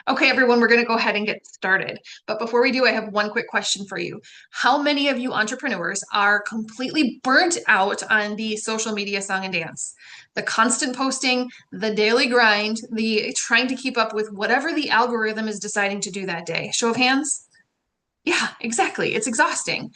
Okay, everyone, we're going to go ahead and get started. But before we do, I have one quick question for you. How many of you entrepreneurs are completely burnt out on the social media song and dance? The constant posting, the daily grind, the trying to keep up with whatever the algorithm is deciding to do that day. Show of hands? Yeah, exactly. It's exhausting.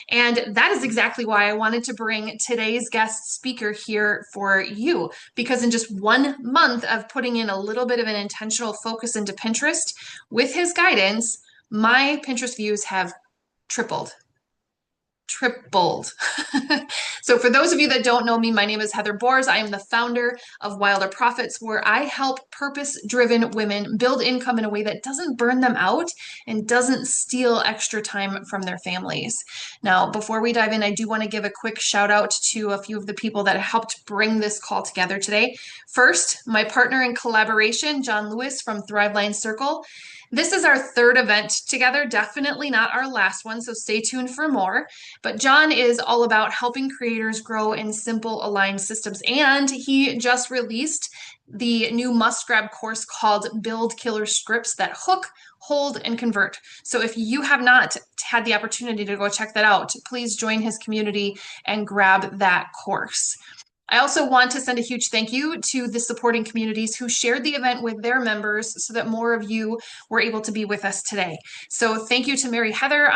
And that is exactly why I wanted to bring today's guest speaker here for you. Because in just 1 month of putting in a little bit of an intentional focus into Pinterest, with his guidance, my Pinterest views have tripled tripled. So, for those of you that don't know me, my name is Heather Bors. I am the founder of Wilder Profits, where I help purpose driven women build income in a way that doesn't burn them out and doesn't steal extra time from their families. Now, before we dive in, I do want to give a quick shout out to a few of the people that helped bring this call together today. First, my partner in collaboration, John Lewis from ThriveLine Circle. This is our third event together, definitely not our last one, so stay tuned for more. But John is all about helping creators grow in simple, aligned systems. And he just released the new must grab course called Build Killer Scripts that hook, hold, and convert. So if you have not had the opportunity to go check that out, please join his community and grab that course. I also want to send a huge thank you to the supporting communities who shared the event with their members so that more of you were able to be with us today. So thank you to Mary Heather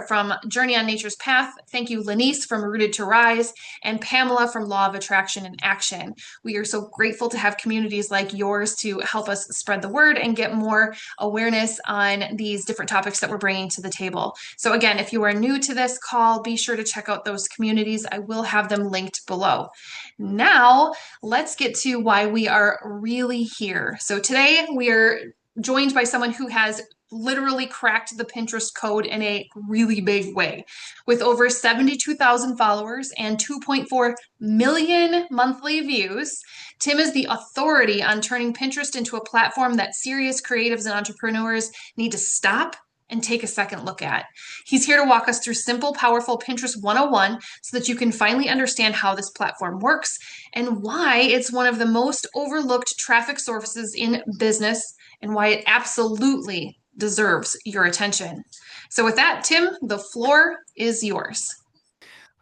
from Journey on Nature's Path. Thank you, Lynice from Rooted to Rise, and Pamela from Law of Attraction and Action. We are so grateful to have communities like yours to help us spread the word and get more awareness on these different topics that we're bringing to the table. So again, if you are new to this call, be sure to check out those communities. I will have them linked below. Now, let's get to why we are really here. So, today we are joined by someone who has literally cracked the Pinterest code in a really big way. With over 72,000 followers and 2.4 million monthly views, Tim is the authority on turning Pinterest into a platform that serious creatives and entrepreneurs need to stop and take a second look at. He's here to walk us through simple, powerful Pinterest 101 so that you can finally understand how this platform works and why it's one of the most overlooked traffic sources in business and why it absolutely deserves your attention. So, with that, Tim, the floor is yours.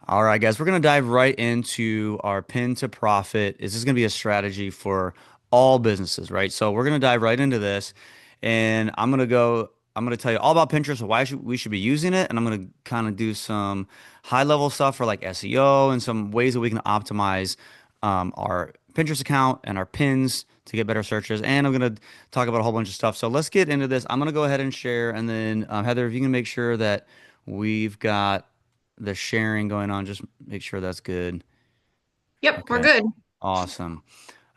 All right, guys, we're going to dive right into our pin to profit. Is this going to be a strategy for all businesses, right? So we're going to dive right into this, and I'm going to tell you all about Pinterest, we should be using it, and I'm going to kind of do some high level stuff for like SEO and some ways that we can optimize our Pinterest account and our pins to get better searches. And I'm going to talk about a whole bunch of stuff. So let's get into this. I'm going to go ahead and share, and then Heather, if you can make sure that we've got the sharing going on. Just make sure that's good. Yep, we're Okay. good. Awesome.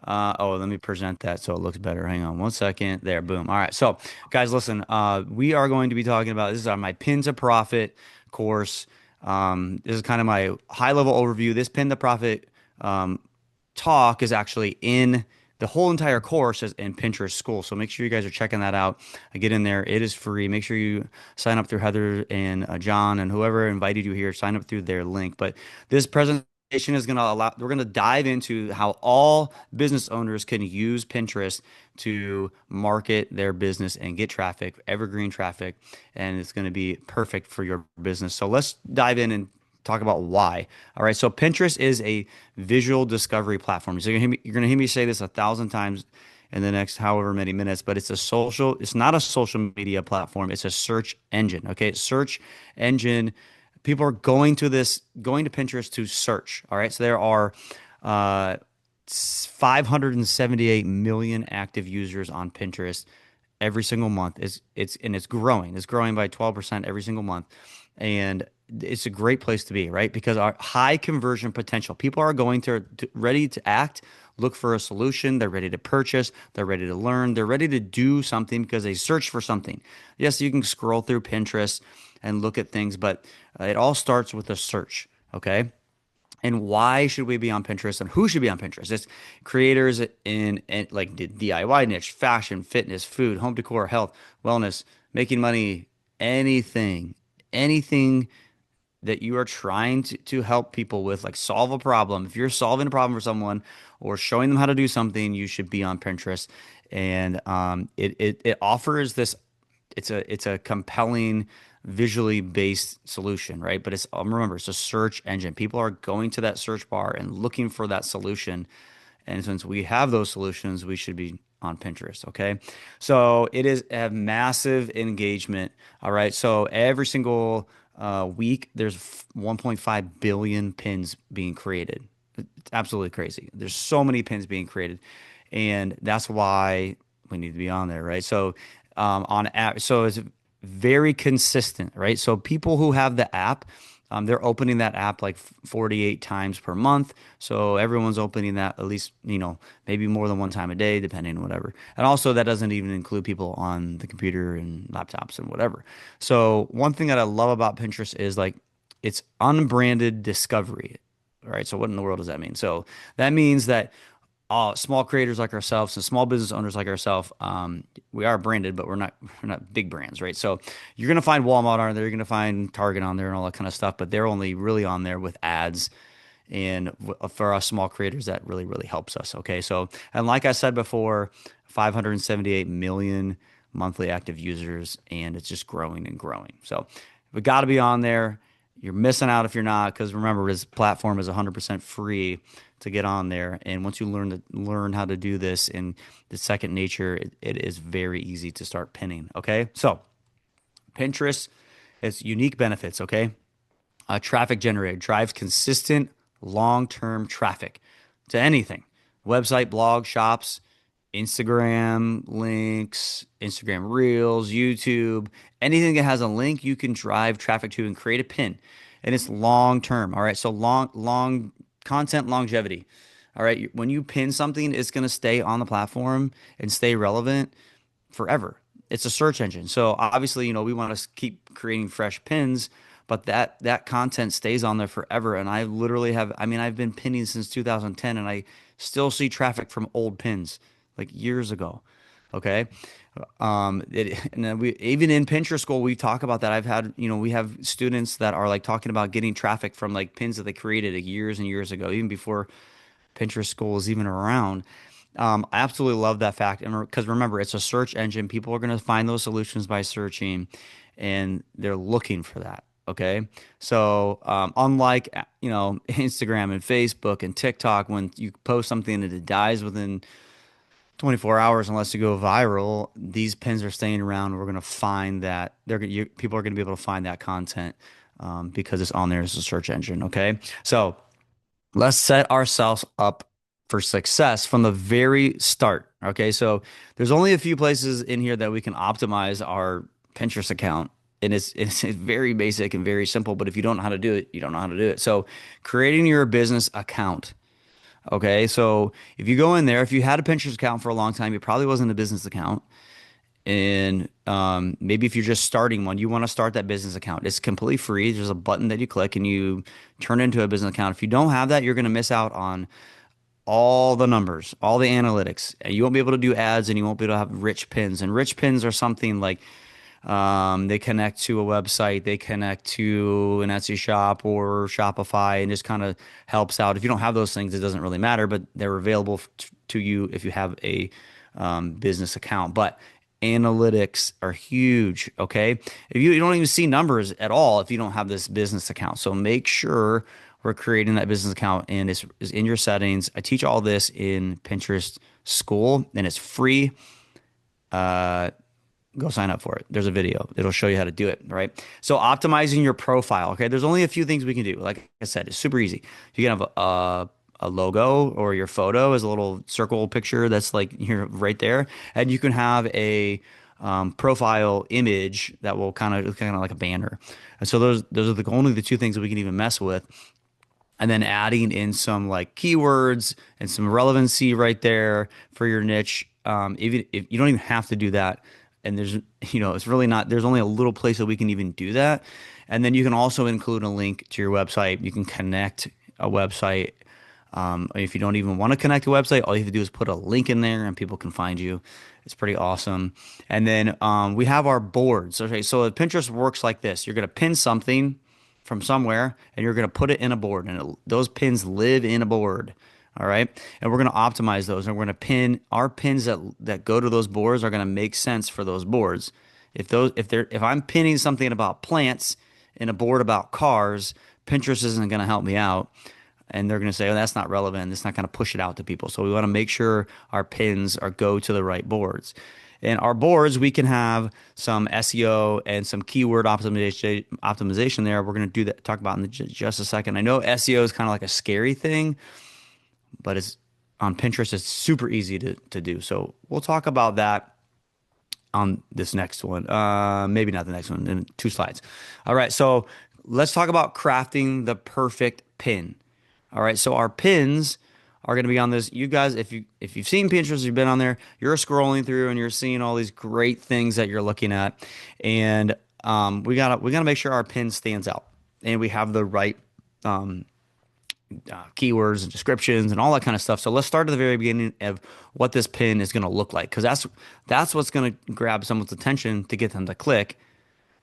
Oh, let me present that so it looks better. Hang on one second. There, boom. All right. So, guys, listen, we are going to be talking about this is my Pin to Profit course. This is kind of my high level overview. This Pin to Profit talk is actually in the whole entire course is in Pinterest School. So make sure you guys are checking that out. I get in there. It is free. Make sure you sign up through Heather and John and whoever invited you here. Sign up through their link. But this presentation is going to we're going to dive into how all business owners can use Pinterest to market their business and get traffic, evergreen traffic, and it's going to be perfect for your business. So let's dive in and talk about why. All right. So Pinterest is a visual discovery platform. So you're going to hear me say this 1,000 times in the next however many minutes, but it's not a social media platform. It's a search engine. Okay. Search engine. People are going to Pinterest to search. All right. So there are, 578 million active users on Pinterest every single month. It's growing. It's growing by 12% every single month. And it's a great place to be, right? Because our high conversion potential. People are going to ready to act, look for a solution. They're ready to purchase. They're ready to learn. They're ready to do something because they search for something. Yes, you can scroll through Pinterest and look at things, but it all starts with a search. Okay. And why should we be on Pinterest and who should be on Pinterest? It's creators in like the DIY niche, fashion, fitness, food, home decor, health, wellness, making money, anything that you are trying to help people with, like solve a problem. If you're solving a problem for someone or showing them how to do something, you should be on Pinterest. and it offers this. It's a compelling, visually based solution, right? But it's remember, it's a search engine. People are going to that search bar and looking for that solution. And since we have those solutions, we should be on Pinterest. Okay. So it is a massive engagement. All right. So every single week, there's 1.5 billion pins being created. It's absolutely crazy. There's so many pins being created. And that's why we need to be on there. Right. So on app, so it's very consistent. Right. So people who have the app, they're opening that app like 48 times per month. So everyone's opening that at least, maybe more than one time a day, depending on whatever. And also, that doesn't even include people on the computer and laptops and whatever. So, one thing that I love about Pinterest is like it's unbranded discovery. All right. So, what in the world does that mean? So, that means that small creators like ourselves and small business owners like ourselves, we are branded, but we're not big brands, right? So you're gonna find Walmart on there, you're gonna find Target on there, and all that kind of stuff. But they're only really on there with ads, and for us small creators, that really really helps us. Okay, so and like I said before, 578 million monthly active users, and it's just growing and growing. So we got to be on there. You're missing out if you're not, because remember, this platform is 100% free to get on there. And once you learn how to do this in the second nature, it is very easy to start pinning. Okay, so Pinterest, it's unique benefits. Okay, traffic generated drives consistent long-term traffic to anything, website, blog, shops, Instagram links, Instagram Reels, YouTube, anything that has a link you can drive traffic to and create a pin. And it's long term. All right. So long content longevity. All right. When you pin something, it's going to stay on the platform and stay relevant forever. It's a search engine. So obviously, we want to keep creating fresh pins, but that content stays on there forever. And I literally I've been pinning since 2010 and I still see traffic from old pins like years ago. Okay. And then we even in Pinterest school we talk about that. We have students that are like talking about getting traffic from like pins that they created years and years ago, even before Pinterest school was even around. I absolutely love that fact, and because remember, it's a search engine. People are going to find those solutions by searching, and they're looking for that. Okay, so unlike Instagram and Facebook and TikTok, when you post something and it dies within 24 hours unless you go viral, these pins are staying around. We're going to find that people are going to be able to find that content because it's on there as a search engine. Okay, so let's set ourselves up for success from the very start. Okay, so there's only a few places in here that we can optimize our Pinterest account. And it's very basic and very simple, but if you don't know how to do it, you don't know how to do it. So creating your business account. Okay, so if you go in there, if you had a Pinterest account for a long time, it probably wasn't a business account. And maybe if you're just starting one, you want to start that business account. It's completely free. There's a button that you click and you turn it into a business account. If you don't have that, you're going to miss out on all the numbers, all the analytics, and you won't be able to do ads and you won't be able to have rich pins. And rich pins are something like they connect to a website, they connect to an Etsy shop or Shopify, and just kind of helps out. If you don't have those things, it doesn't really matter, but they're available to you if you have a business account. But analytics are huge. Okay. If you don't even see numbers at all if you don't have this business account. So make sure we're creating that business account and it's in your settings. I teach all this in Pinterest school and it's free. Uh, Go sign up for it. There's a video. It'll show you how to do it, right? So optimizing your profile. Okay. There's only a few things we can do. Like I said, it's super easy. You can have a logo or your photo as a little circle picture that's like here right there. And you can have a profile image that will kind of like a banner. And so those are only the two things that we can even mess with. And then adding in some like keywords and some relevancy right there for your niche. Even if you don't even have to do that. And it's really not, there's only a little place that we can even do that. And then you can also include a link to your website. You can connect a website. If you don't even want to connect a website, all you have to do is put a link in there and people can find you. It's pretty awesome. And then we have our boards. Okay, so Pinterest works like this. You're going to pin something from somewhere and you're going to put it in a board and those pins live in a board. All right. And we're going to optimize those, and we're going to pin our pins that go to those boards are going to make sense for those boards. If I'm pinning something about plants in a board about cars, Pinterest isn't going to help me out. And they're going to say, oh, that's not relevant. It's not going to push it out to people. So we want to make sure our pins are go to the right boards. And our boards, we can have some SEO and some keyword optimization there. We're going to do that, talk about in just a second. I know SEO is kind of like a scary thing, but it's on Pinterest, it's super easy to do. So we'll talk about that on this next one. Maybe not the next one, in 2 slides. All right, so let's talk about crafting the perfect pin. All right, so our pins are going to be on this. You guys, if you've seen Pinterest, you've been on there, you're scrolling through and you're seeing all these great things that you're looking at, and we gotta make sure our pin stands out, and we have the right um, keywords and descriptions and all that kind of stuff. So let's start at the very beginning of what this pin is going to look like, because that's what's going to grab someone's attention to get them to click,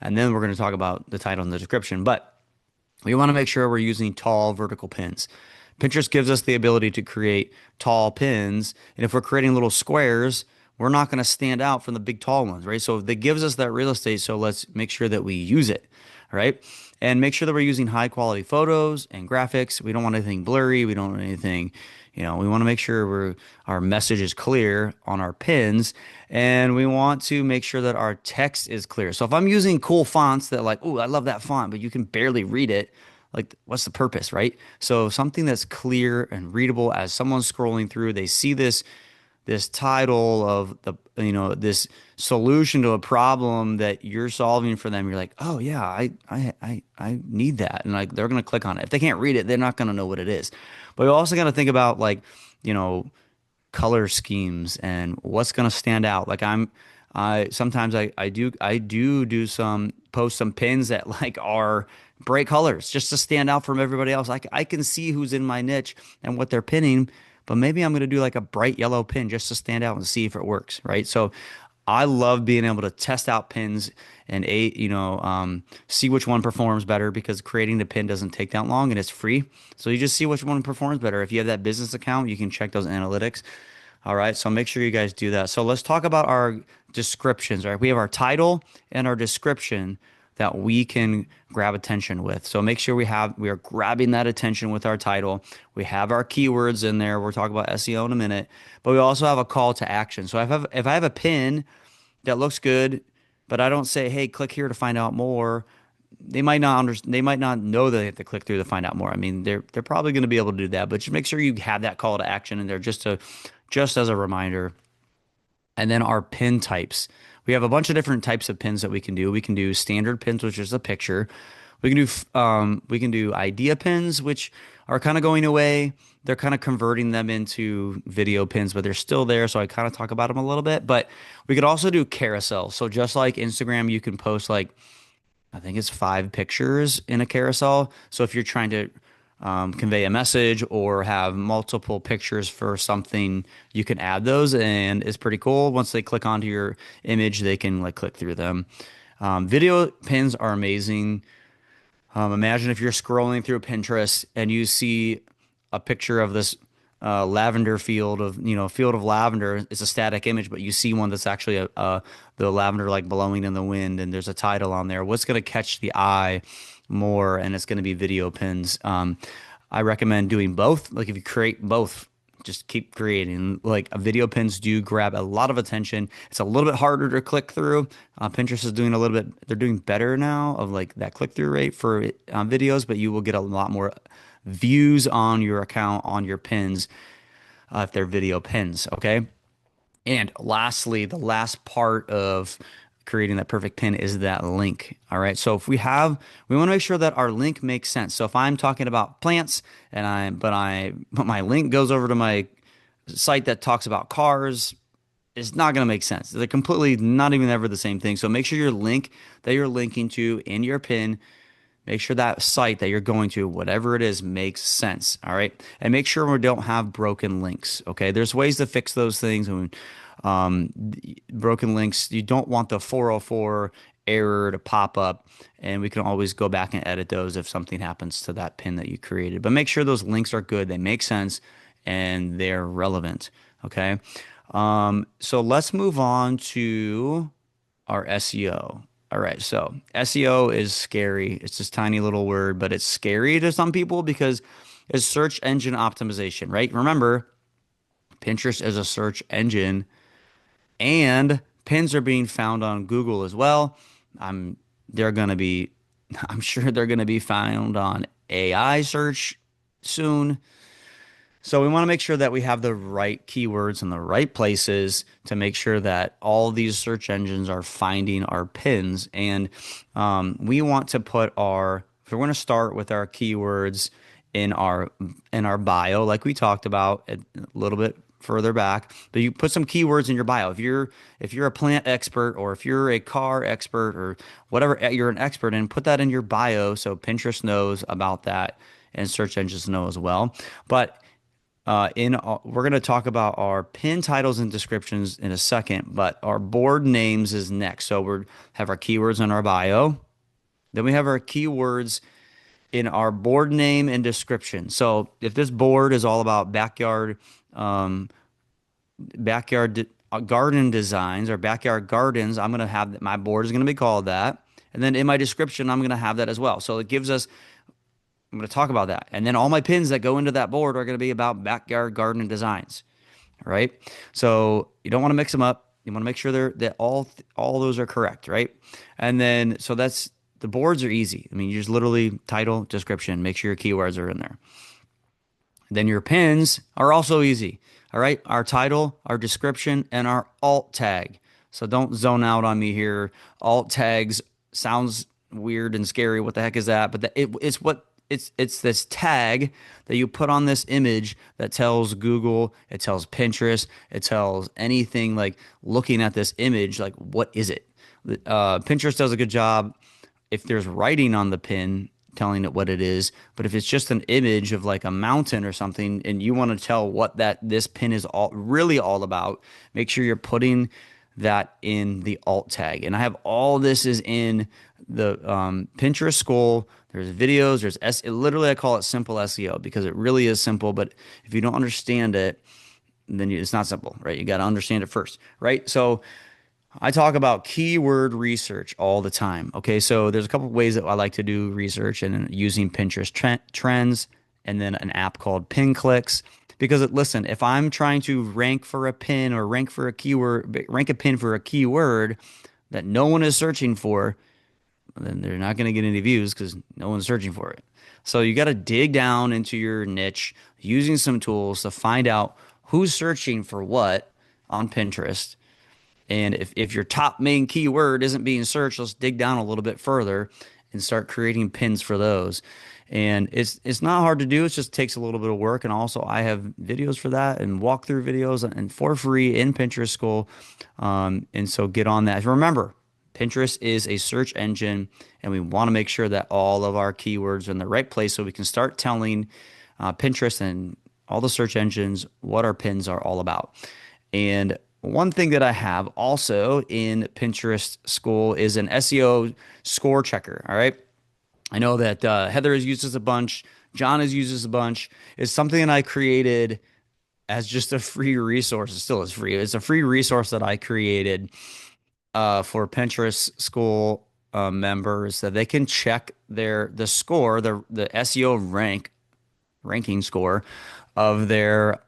and then we're going to talk about the title and the description. But we want to make sure we're using tall vertical pins. Pinterest gives us the ability to create tall pins, and if we're creating little squares, we're not going to stand out from the big tall ones, right? So that gives us that real estate, so let's make sure that we use it, right? And make sure that we're using high quality photos and graphics. We don't want anything blurry. We don't want anything, we want to make sure our message is clear on our pins, and we want to make sure that our text is clear. So if I'm using cool fonts that like, oh, I love that font, but you can barely read it, like what's the purpose, right? So something that's clear and readable as someone's scrolling through, they see this title of this solution to a problem that you're solving for them. You're like, oh yeah, I need that, and like they're gonna click on it. If they can't read it, they're not gonna know what it is. But we also got to think about like, you know, color schemes and what's gonna stand out. Like I sometimes I do some post some pins that like are bright colors just to stand out from everybody else. I can see who's in my niche and what they're pinning, but maybe I'm going to do like a bright yellow pin just to stand out and see if it works, right? So I love being able to test out pins and see which one performs better, because creating the pin doesn't take that long and it's free. So you just see which one performs better. If you have that business account, you can check those analytics. All right, so make sure you guys do that. So let's talk about our descriptions, right? We have our title and our description that we can grab attention with. So make sure we are grabbing that attention with our title. We have our keywords in there. We'll talk about SEO in a minute, but we also have a call to action. So if I have a pin that looks good, but I don't say, hey, click here to find out more, they might not understand, they might not know that they have to click through to find out more. I mean, they're probably going to be able to do that, but just make sure you have that call to action in there just as a reminder. And then our pin types. We have a bunch of different types of pins that we can do. We can do standard pins, which is a picture. We can do idea pins, which are kind of going away. They're kind of converting them into video pins, but they're still there. So I kind of talk about them a little bit. But we could also do carousels. So just like Instagram, you can post like, I think it's 5 pictures in a carousel. So if you're trying to convey a message or have multiple pictures for something, you can add those, and it's pretty cool. Once they click onto your image, they can like click through them. Video pins are amazing. Imagine if you're scrolling through Pinterest and you see a picture of this lavender field of lavender. It's a static image, but you see one that's actually the lavender like blowing in the wind, and there's a title on there. What's going to catch the eye more? And it's going to be video pins. I recommend doing both. Like if you create both, just keep creating. Like video pins do grab a lot of attention. It's a little bit harder to click through. Pinterest is doing a little bit. They're doing better now of like that click through rate for videos, but you will get a lot more views on your account on your pins if they're video pins. Okay. And lastly, the last part of creating that perfect pin is that link. All right. So we want to make sure that our link makes sense. So if I'm talking about plants but my link goes over to my site that talks about cars, it's not going to make sense. They're completely not even ever the same thing. So make sure your link that you're linking to in your pin, make sure that site that you're going to, whatever it is, makes sense. All right. And make sure we don't have broken links. Okay. There's ways to fix those things. Broken links, you don't want the 404 error to pop up, and we can always go back and edit those if something happens to that pin that you created. But make sure those links are good, they make sense, and they're relevant. Okay. So let's move on to our SEO. All right. So SEO is scary. It's this tiny little word, but it's scary to some people because it's search engine optimization, right? Remember, Pinterest is a search engine and pins are being found on Google as well. I'm they're going to be I'm sure they're going to be found on AI search soon. So we want to make sure that we have the right keywords in the right places to make sure that all these search engines are finding our pins. And we want to put if we're going to start with our keywords in our bio, like we talked about a little bit further back, but you put some keywords in your bio. If you're a plant expert or if you're a car expert or whatever you're an expert in, put that in your bio so Pinterest knows about that and search engines know as well. But we're going to talk about our pin titles and descriptions in a second, but our board names is next. So we have our keywords in our bio. Then we have our keywords in our board name and description. So if this board is all about garden designs or backyard gardens, I'm going to have my board is going to be called that. And then in my description, I'm going to have that as well. So it gives us I'm going to talk about that. And then all my pins that go into that board are going to be about backyard garden designs, right? So you don't want to mix them up. You want to make sure that all those are correct, right? And then so that's the boards are easy. I mean, you just literally title, description, make sure your keywords are in there. Then your pins are also easy. All right, our title, our description, and our alt tag. So don't zone out on me here. Alt tags sounds weird and scary. What the heck is that? But it's this tag that you put on this image that tells Google, it tells Pinterest, it tells anything like looking at this image, like what is it? Pinterest does a good job if there's writing on the pin telling it what it is, but if it's just an image of like a mountain or something and you want to tell what this pin is all about, make sure you're putting that in the alt tag. And I have all this is in the Pinterest school. There's videos, literally I call it simple SEO because it really is simple, but if you don't understand it, then it's not simple, right? You got to understand it first, right? So I talk about keyword research all the time. Okay, so there's a couple of ways that I like to do research and using Pinterest trends and then an app called Pin Clicks. Because listen, if I'm trying to rank for a pin or rank for a keyword, rank a pin for a keyword that no one is searching for, then they're not going to get any views because no one's searching for it. So you got to dig down into your niche using some tools to find out who's searching for what on Pinterest. And if your top main keyword isn't being searched, let's dig down a little bit further and start creating pins for those. And it's not hard to do. It just takes a little bit of work. And also I have videos for that and walkthrough videos and for free in Pinterest School. And so get on that. Remember, Pinterest is a search engine and we want to make sure that all of our keywords are in the right place so we can start telling Pinterest and all the search engines what our pins are all about. And one thing that I have also in Pinterest School is an SEO score checker. All right. I know that Heather has used this a bunch. John has used this a bunch. It's something that I created as just a free resource. It still is free. It's a free resource that I created for Pinterest School members that they can check the score, the SEO ranking score of their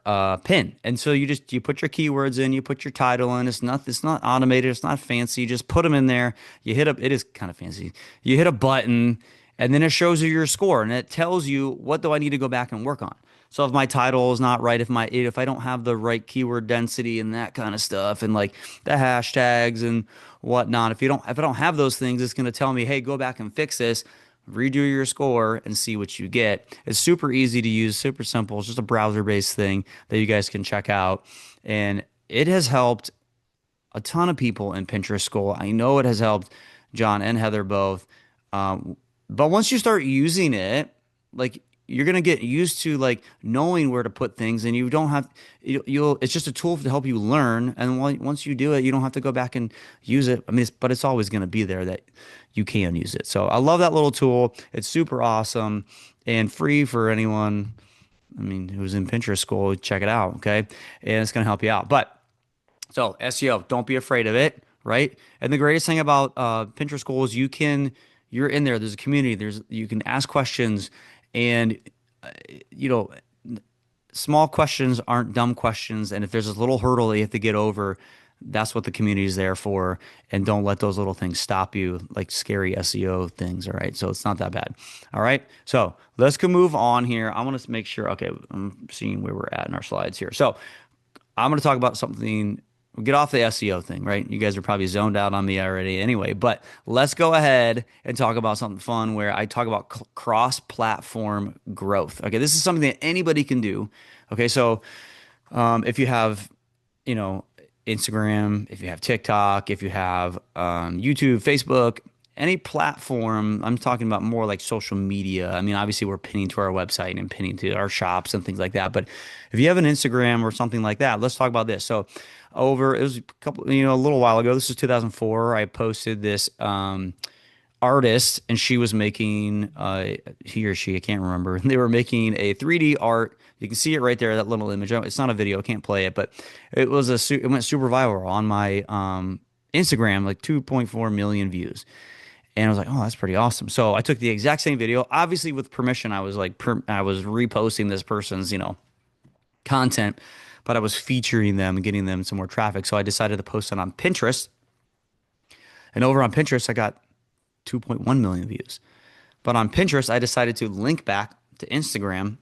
pin. And so you put your keywords in, you put your title in. It's not automated, it's not fancy. You just put them in there. It is kind of fancy. You hit a button and then it shows you your score and it tells you what do I need to go back and work on. So if my title is not right, if I don't have the right keyword density and that kind of stuff and like the hashtags and whatnot, if I don't have those things, it's going to tell me, hey, go back and fix this, redo your score and see what you get. It's super easy to use, super simple. It's just a browser-based thing that you guys can check out. And it has helped a ton of people in Pinterest School. I know it has helped John and Heather both. But once you start using it, like you're gonna get used to like knowing where to put things, and you don't have you'll. It's just a tool to help you learn. And once you do it, you don't have to go back and use it. I mean, but it's always gonna be there that you can use it. So I love that little tool. It's super awesome and free for anyone I mean, who's in Pinterest school, check it out, okay? And it's going to help you out. But so SEO, don't be afraid of it, right? And the greatest thing about Pinterest school is you're in there. There's a community. You can ask questions, and uh, you know, small questions aren't dumb questions. And if there's a little hurdle that you have to get over, that's what the community is there for. And don't let those little things stop you, like scary SEO things. All right. So it's not that bad. All right. So let's go move on here. I want to make sure. Okay. I'm seeing where we're at in our slides here. So I'm going to talk about something. We'll get off the SEO thing, right? You guys are probably zoned out on me already anyway, but let's go ahead and talk about something fun where I talk about cross-platform growth. Okay, this is something that anybody can do. Okay, so if you have, you know, Instagram, if you have TikTok, if you have YouTube, Facebook, any platform, I'm talking about more like social media. I mean, obviously we're pinning to our website and pinning to our shops and things like that. But if you have an Instagram or something like that, let's talk about this. So it was a couple, a little while ago. This is 2004. I posted this artist, and she was making he or she, I can't remember. They were making a 3D art. You can see it right there, that little image. It's not a video, I can't play it, but it went super viral on my Instagram, like 2.4 million views. And I was like, oh, that's pretty awesome. So I took the exact same video, obviously with permission. I was like, I was reposting this person's, content, but I was featuring them and getting them some more traffic. So I decided to post it on Pinterest. And over on Pinterest, I got 2.1 million views. But on Pinterest, I decided to link back to Instagram,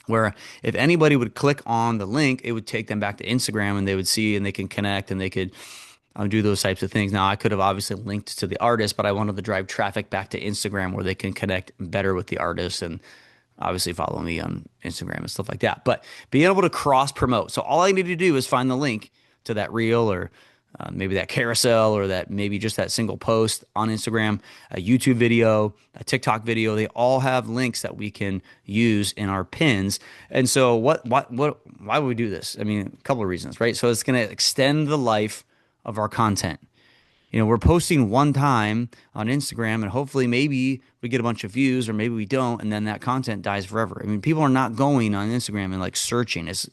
where if anybody would click on the link, it would take them back to Instagram and they would see and they can connect and they could do those types of things. Now, I could have obviously linked to the artist, but I wanted to drive traffic back to Instagram where they can connect better with the artist and obviously follow me on Instagram and stuff like that. But being able to cross promote. So all I need to do is find the link to that reel or maybe that carousel or that maybe just that single post on Instagram, a YouTube video, a TikTok video. They all have links that we can use in our pins. And so why would we do this? I mean, a couple of reasons, right? So it's going to extend the life of our content. We're posting one time on Instagram and hopefully maybe we get a bunch of views or maybe we don't, and then that content dies forever. I mean, people are not going on Instagram and like searching. It's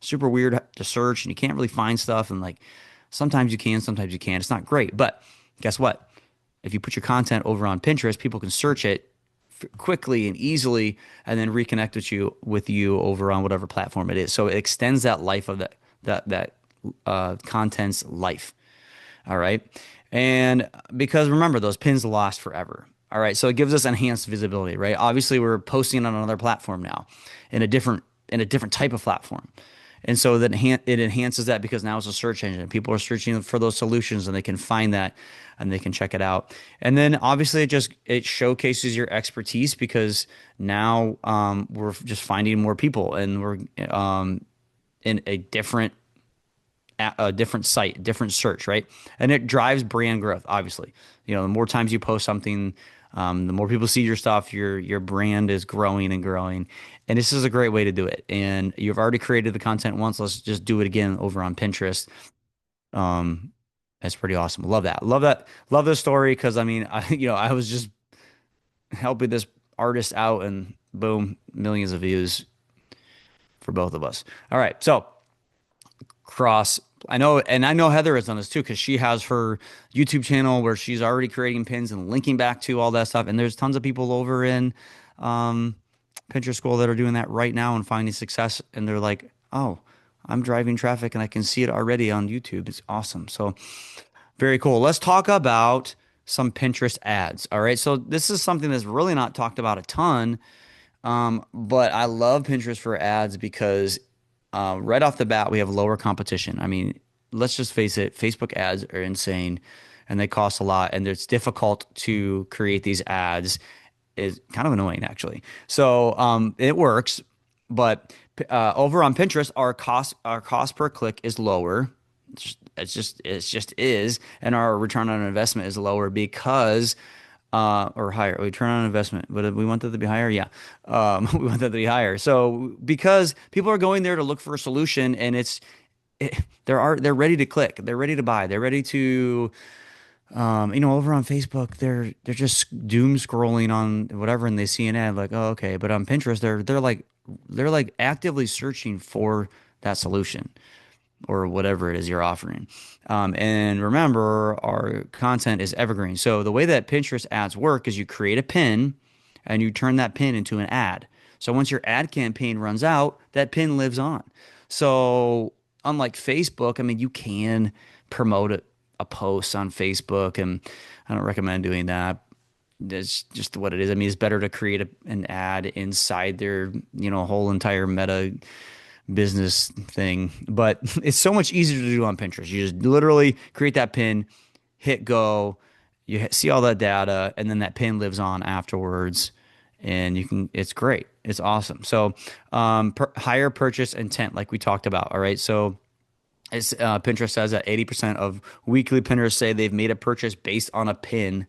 super weird to search and you can't really find stuff, and like sometimes you can, sometimes you can't. It's not great. But guess what? If you put your content over on Pinterest, people can search it quickly and easily and then reconnect with you over on whatever platform it is. So it extends that life of that content's life. All right. And because remember, those pins last forever. All right. So it gives us enhanced visibility, right? Obviously, we're posting on another platform now in a different type of platform. And so that it enhances that because now it's a search engine. People are searching for those solutions and they can find that and they can check it out. And then obviously it showcases your expertise because now we're just finding more people and we're in a different site, different search, right? And it drives brand growth, obviously. The more times you post something, the more people see your stuff, your brand is growing and growing. And this is a great way to do it. And you've already created the content once. Let's just do it again over on Pinterest. That's pretty awesome. Love that. Love that. Love this story because I mean, I was just helping this artist out and boom, millions of views for both of us. All right. So cross. I know Heather has done this too because she has her YouTube channel where she's already creating pins and linking back to all that stuff. And there's tons of people over in Pinterest School that are doing that right now and finding success. And they're like, oh, I'm driving traffic and I can see it already on YouTube. It's awesome. So very cool. Let's talk about some Pinterest ads. All right. So this is something that's really not talked about a ton. But I love Pinterest for ads because right off the bat, we have lower competition. I mean, let's just face it, Facebook ads are insane and they cost a lot and it's difficult to create these ads. Is kind of annoying actually. So it works, but over on Pinterest, our cost per click is lower. It's just is, and our return on investment is lower because or higher. Return on investment, but we want that to be higher. Yeah, we want that to be higher. So because people are going there to look for a solution, and they're ready to click, they're ready to buy, they're ready to over on Facebook, they're just doom scrolling on whatever, and they see an ad like, oh, okay. But on Pinterest, they're like actively searching for that solution or whatever it is you're offering. And remember, our content is evergreen. So the way that Pinterest ads work is you create a pin and you turn that pin into an ad. So once your ad campaign runs out, that pin lives on. So unlike Facebook, I mean, you can promote a post on Facebook, and I don't recommend doing that. That's just what it is. I mean, it's better to create an ad inside their, whole entire meta business thing, but it's so much easier to do on Pinterest. You just literally create that pin, hit go, you see all that data, and then that pin lives on afterwards. And it's great. It's awesome. So, higher purchase intent, like we talked about. All right. So, Pinterest says that 80% of weekly pinners say they've made a purchase based on a pin,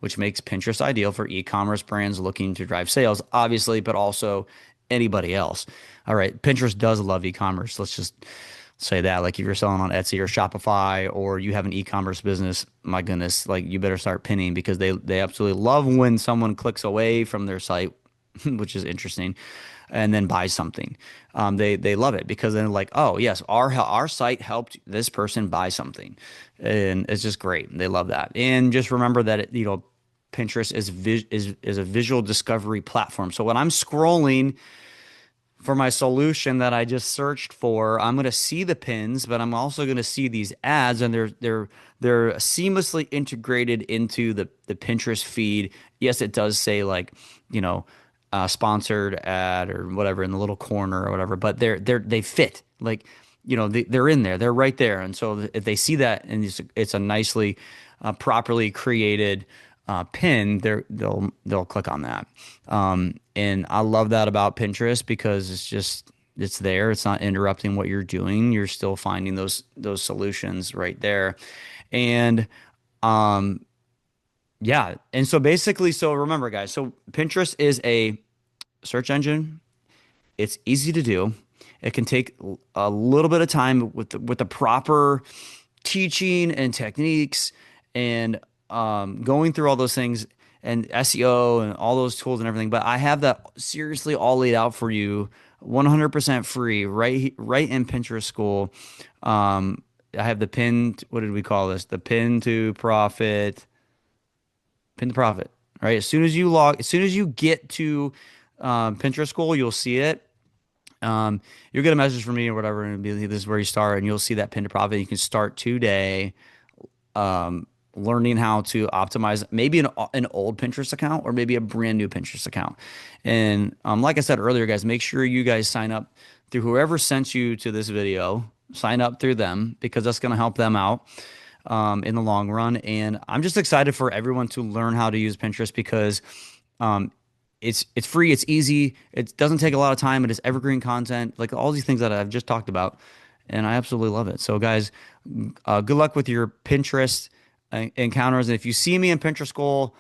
which makes Pinterest ideal for e-commerce brands looking to drive sales, obviously, but also anybody else. All right, Pinterest does love e-commerce. Let's just say that. Like if you're selling on Etsy or Shopify or you have an e-commerce business, my goodness, like you better start pinning because they absolutely love when someone clicks away from their site, which is interesting, and then buys something. They love it because then they're like, oh yes, our site helped this person buy something, and it's just great. They love that. And just remember that Pinterest is a visual discovery platform. So when I'm scrolling for my solution that I just searched for, I'm going to see the pins, but I'm also going to see these ads, and they're seamlessly integrated into the Pinterest feed. Yes, it does say like, sponsored ad or whatever in the little corner or whatever, but they fit like, they're in there, they're right there, and so if they see that and it's a nicely, properly created pin, they'll click on that. And I love that about Pinterest because it's there. It's not interrupting what you're doing. You're still finding those solutions right there. And um, yeah. And so basically, so remember, guys, so Pinterest is a search engine. It's easy to do. It can take a little bit of time with the proper teaching and techniques and going through all those things and SEO and all those tools and everything. But I have that seriously all laid out for you, 100% free, right in Pinterest School. I have the pin. What did we call this? The pin to profit. Right. As soon as you get to Pinterest School, you'll see it. You'll get a message from me or whatever, and it'll be this is where you start, and you'll see that pin to profit. You can start today, learning how to optimize maybe an old Pinterest account or maybe a brand new Pinterest account. And like I said earlier, guys, make sure you guys sign up through whoever sent you to this video. Sign up through them because that's going to help them out in the long run. And I'm just excited for everyone to learn how to use Pinterest because um, it's free, it's easy, it doesn't take a lot of time, it is evergreen content, like all these things that I've just talked about, and I absolutely love it. So, guys, good luck with your Pinterest encounters. And if you see me in Pinterest School,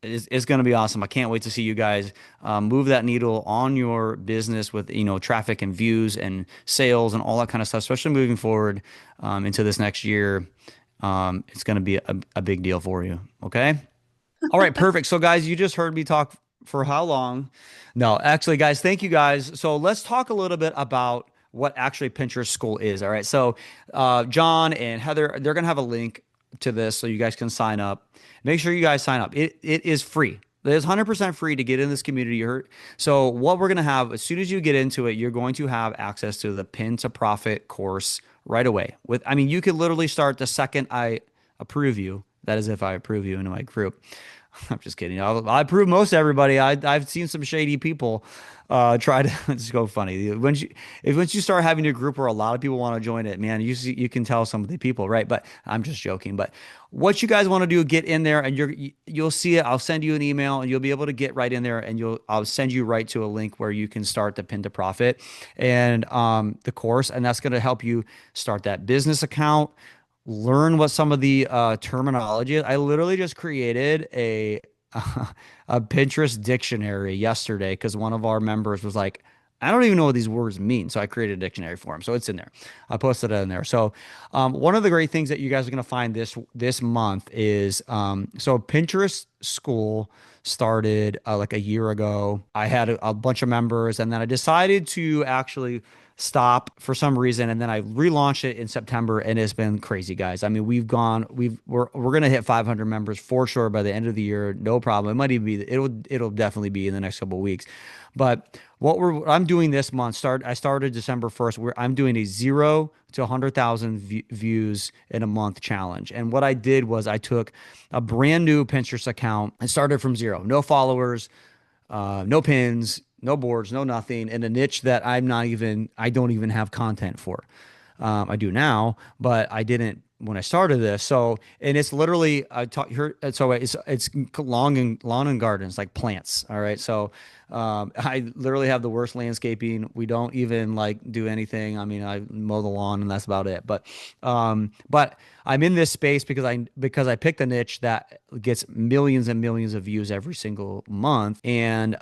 it's going to be awesome. I can't wait to see you guys move that needle on your business with traffic and views and sales and all that kind of stuff, especially moving forward into this next year. It's going to be a big deal for you. Okay. All right, perfect. So, guys, you just heard me talk for how long? No, actually, guys, thank you, guys. So, let's talk a little bit about what actually Pinterest School is. All right. So, John and Heather, they're going to have a link to this so you guys can sign up. Make sure you guys sign up. It is free. It is 100% free to get in this community. So, what we're going to have as soon as you get into it, you're going to have access to the Pin to Profit course right away. I mean, you could literally start the second I approve you. That is if I approve you into my group. I'm just kidding. I approve most everybody. I've seen some shady people try to just go funny. Once you start having a group where a lot of people want to join it, man, you can tell some of the people, right? But I'm just joking. But what you guys want to do, get in there and you'll see it. I'll send you an email and you'll be able to get right in there and I'll send you right to a link where you can start the Pin to Profit and the course, and that's going to help you start that business account, learn what some of the terminology is. I literally just created a Pinterest dictionary yesterday because one of our members was like, I don't even know what these words mean. So I created a dictionary for them. So it's in there. I posted it in there. So one of the great things that you guys are going to find this month is so Pinterest School started like a year ago. I had a bunch of members, and then I decided to actually stop for some reason, and then I relaunched it in September, and it's been crazy, guys. I mean, we're gonna hit 500 members for sure by the end of the year, no problem. It might even be it'll definitely be in the next couple of weeks. But what I'm doing this month, I started December 1st, where I'm doing a 0 to 100,000 views in a month challenge. And what I did was I took a brand new Pinterest account and started from zero, no followers, no pins, no boards, no nothing, in a niche that I don't even have content for. I do now, but I didn't when I started this. So, and it's literally I taught here. So it's lawn and gardens, like plants. All right. So, I literally have the worst landscaping. We don't even like do anything. I mean, I mow the lawn and that's about it. But I'm in this space because I picked a niche that gets millions and millions of views every single month, and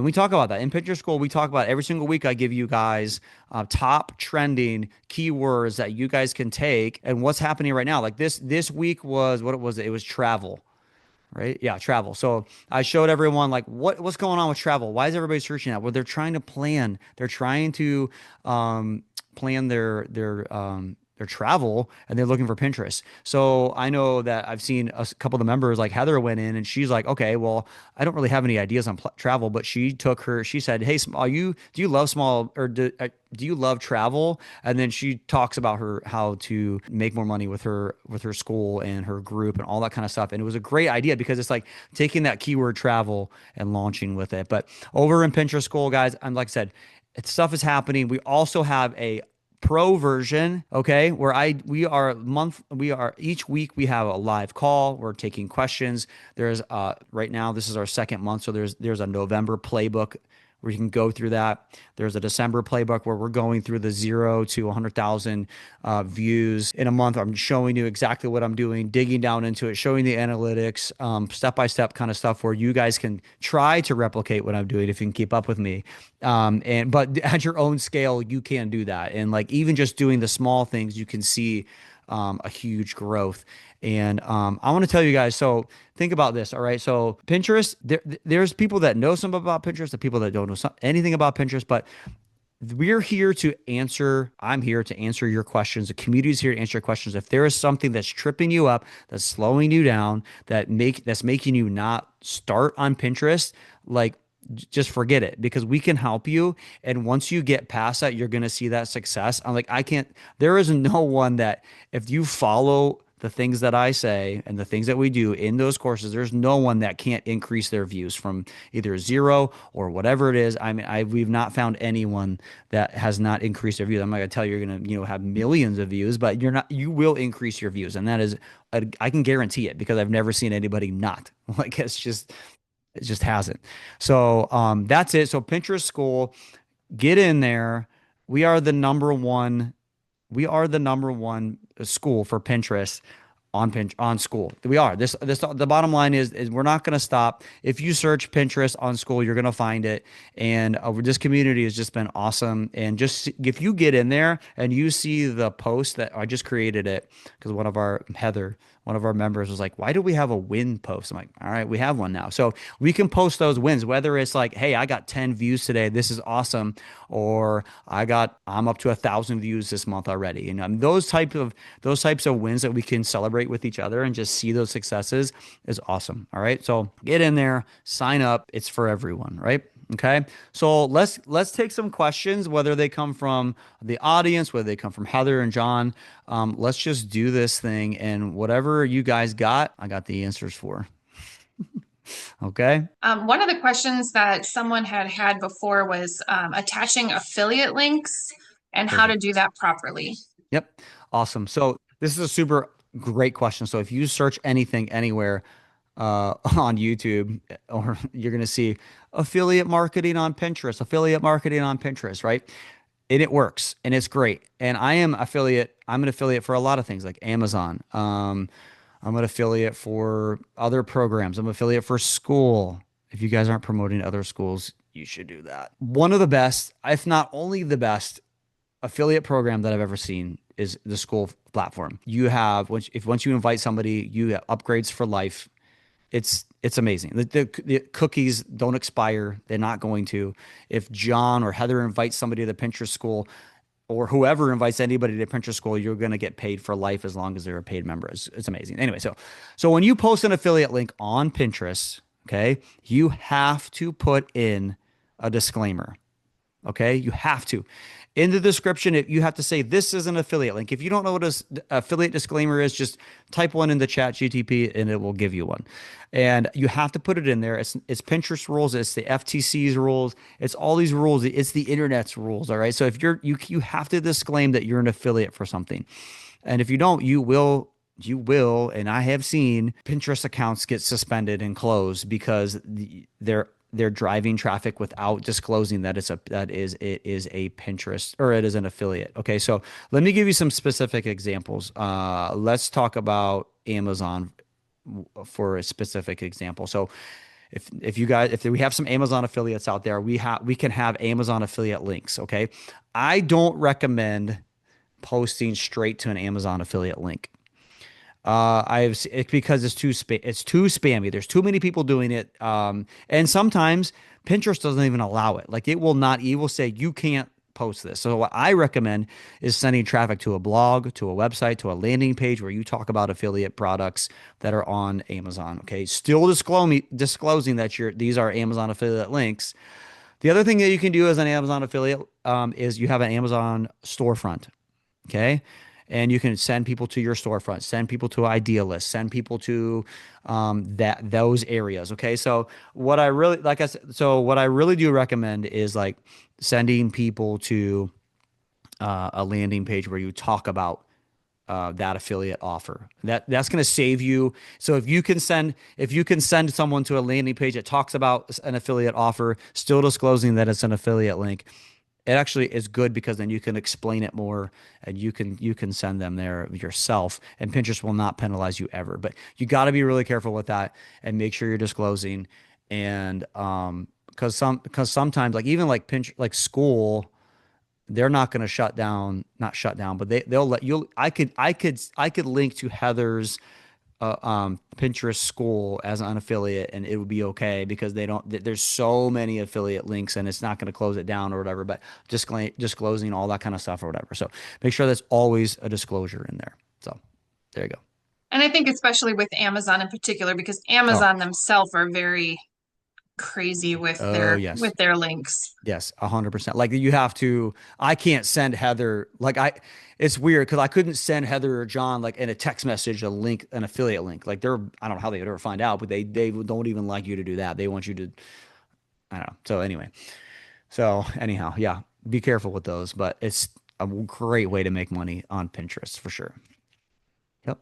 we talk about that in Pinterest School. We talk about every single week. I give you guys top trending keywords that you guys can take and what's happening right now. Like this week was what was it? It was travel, right? Yeah, travel. So I showed everyone like what's going on with travel. Why is everybody searching that? Well, they're trying to plan. They're trying to plan their travel, and they're looking for Pinterest. So I know that I've seen a couple of the members, like Heather went in and she's like, okay, well, I don't really have any ideas on travel, but she said, hey, do you love small or do you love travel? And then she talks about how to make more money with her school and her group and all that kind of stuff. And it was a great idea because it's like taking that keyword travel and launching with it. But over in Pinterest School, guys, I'm like I said, stuff is happening. We also have a pro version, okay, where we are each week we have a live call. We're taking questions. There's right now this is our second month, so there's a November playbook where you can go through that. There's a December playbook where we're going through the 0 to 100,000 views in a month. I'm showing you exactly what I'm doing, digging down into it, showing the analytics, step by step kind of stuff where you guys can try to replicate what I'm doing if you can keep up with me. But at your own scale, you can do that. And like even just doing the small things, you can see a huge growth. And I want to tell you guys, so think about this, all right? So Pinterest, there's people that know something about Pinterest, the people that don't know anything about Pinterest, but I'm here to answer your questions. The community is here to answer your questions. If there is something that's tripping you up, that's slowing you down, that's making you not start on Pinterest, like just forget it because we can help you. And once you get past that, you're going to see that success. There is no one that if you follow the things that I say and the things that we do in those courses, there's no one that can't increase their views from either zero or whatever it is. I mean, we've not found anyone that has not increased their views. I'm not going to tell you you're going to, have millions of views, but you will increase your views. And that is, I can guarantee it because I've never seen anybody not like, it just hasn't. So that's it. So Pinterest School, get in there. We are the number one. We are the number one school for Pinterest on school. We are. This the bottom line is we're not going to stop. If you search Pinterest on school, you're going to find it. And this community has just been awesome. And just if you get in there and you see the post that I just created it because one of our members was like, why do we have a win post? I'm like, all right, we have one now. So we can post those wins, whether it's like, hey, I got 10 views today. This is awesome. Or I'm up to 1,000 views this month already. And those types of wins that we can celebrate with each other and just see those successes is awesome. All right. So get in there, sign up. It's for everyone. Right. Okay. So let's take some questions, whether they come from the audience, whether they come from Heather and John. Let's just do this thing, and whatever you guys got, I got the answers for. Okay. One of the questions that someone had before was attaching affiliate links and how to Perfect. do that properly. Yep. Awesome. So this is a super great question. So if you search anything anywhere on YouTube, or you're going to see affiliate marketing on Pinterest, right? And it works and it's great. And I'm an affiliate for a lot of things like Amazon. I'm an affiliate for other programs. I'm an affiliate for school. If you guys aren't promoting other schools, you should do that. One of the best, if not only the best, affiliate program that I've ever seen is the school platform. You have once you invite somebody, you have upgrades for life. It's amazing. The cookies don't expire. They're not going to. If John or Heather invites somebody to the Pinterest school, or whoever invites anybody to Pinterest school, you're going to get paid for life as long as they're a paid member. It's amazing. Anyway, so when you post an affiliate link on Pinterest, okay, you have to put in a disclaimer. Okay, you have to. In the description, you have to say this is an affiliate link. If you don't know what an affiliate disclaimer is, just type one in the chat GTP and it will give you one. And you have to put it in there. It's Pinterest rules, it's the FTC's rules, it's all these rules, it's the internet's rules. All right. So if you have to disclaim that you're an affiliate for something. And if you don't, you will, and I have seen Pinterest accounts get suspended and closed because they're driving traffic without disclosing that it is a Pinterest or it is an affiliate. Okay, so let me give you some specific examples. Let's talk about Amazon for a specific example. So if we have some Amazon affiliates out there, we can have Amazon affiliate links. Okay, I don't recommend posting straight to an Amazon affiliate link. Because it's too spammy. There's too many people doing it, and sometimes Pinterest doesn't even allow it. Like it will say you can't post this. So what I recommend is sending traffic to a blog, to a website, to a landing page where you talk about affiliate products that are on Amazon. Okay, still disclosing that these are Amazon affiliate links. The other thing that you can do as an Amazon affiliate is you have an Amazon storefront. Okay. And you can send people to your storefront, send people to Idealist, send people to those areas. Okay. So what I really do recommend is like sending people to a landing page where you talk about that affiliate offer. That's going to save you. So if you can send someone to a landing page that talks about an affiliate offer, still disclosing that it's an affiliate link, it actually is good because then you can explain it more and you can send them there yourself, and Pinterest will not penalize you ever. But you got to be really careful with that and make sure you're disclosing. And because sometimes like even like Pinterest, like school, they're not going to not shut down, but they'll let you. I could link to Heather's Pinterest school as an affiliate and it would be okay because there's so many affiliate links and it's not going to close it down or whatever, but disclosing all that kind of stuff or whatever. So make sure there's always a disclosure in there. So there you go. And I think especially with Amazon in particular, because Oh, Amazon themselves are very crazy with oh their yes. links. Yes, 100%. Like I can't send Heather, it's weird because I couldn't send Heather or John like in a text message a link, an affiliate link. Like I don't know how they would ever find out, but they don't even like you to do that. They want you to, I don't know. So anyhow, yeah, be careful with those, but it's a great way to make money on Pinterest for sure. Yep.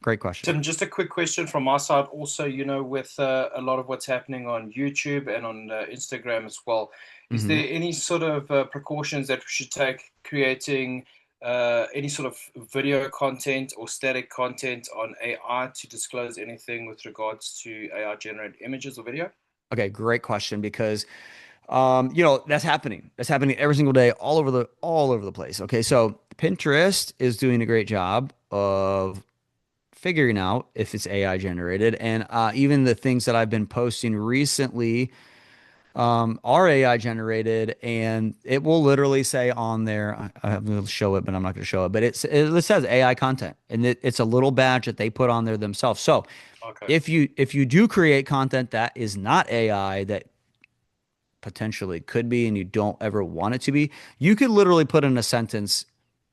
Great question. Tim, just a quick question from my side. Also, with a lot of what's happening on YouTube and on Instagram as well, is hmm there any sort of precautions that we should take creating any sort of video content or static content on AI to disclose anything with regards to AI generated images or video? Okay, great question because that's happening. That's happening every single day, all over the place. Okay, so Pinterest is doing a great job of figuring out if it's AI generated, and even the things that I've been posting recently are AI generated, and it will literally say on there. I will show it, but I'm not going to show it. But it says AI content, and it's a little badge that they put on there themselves. So Okay. if you do create content that is not AI, that potentially could be and you don't ever want it to be, you could literally put in a sentence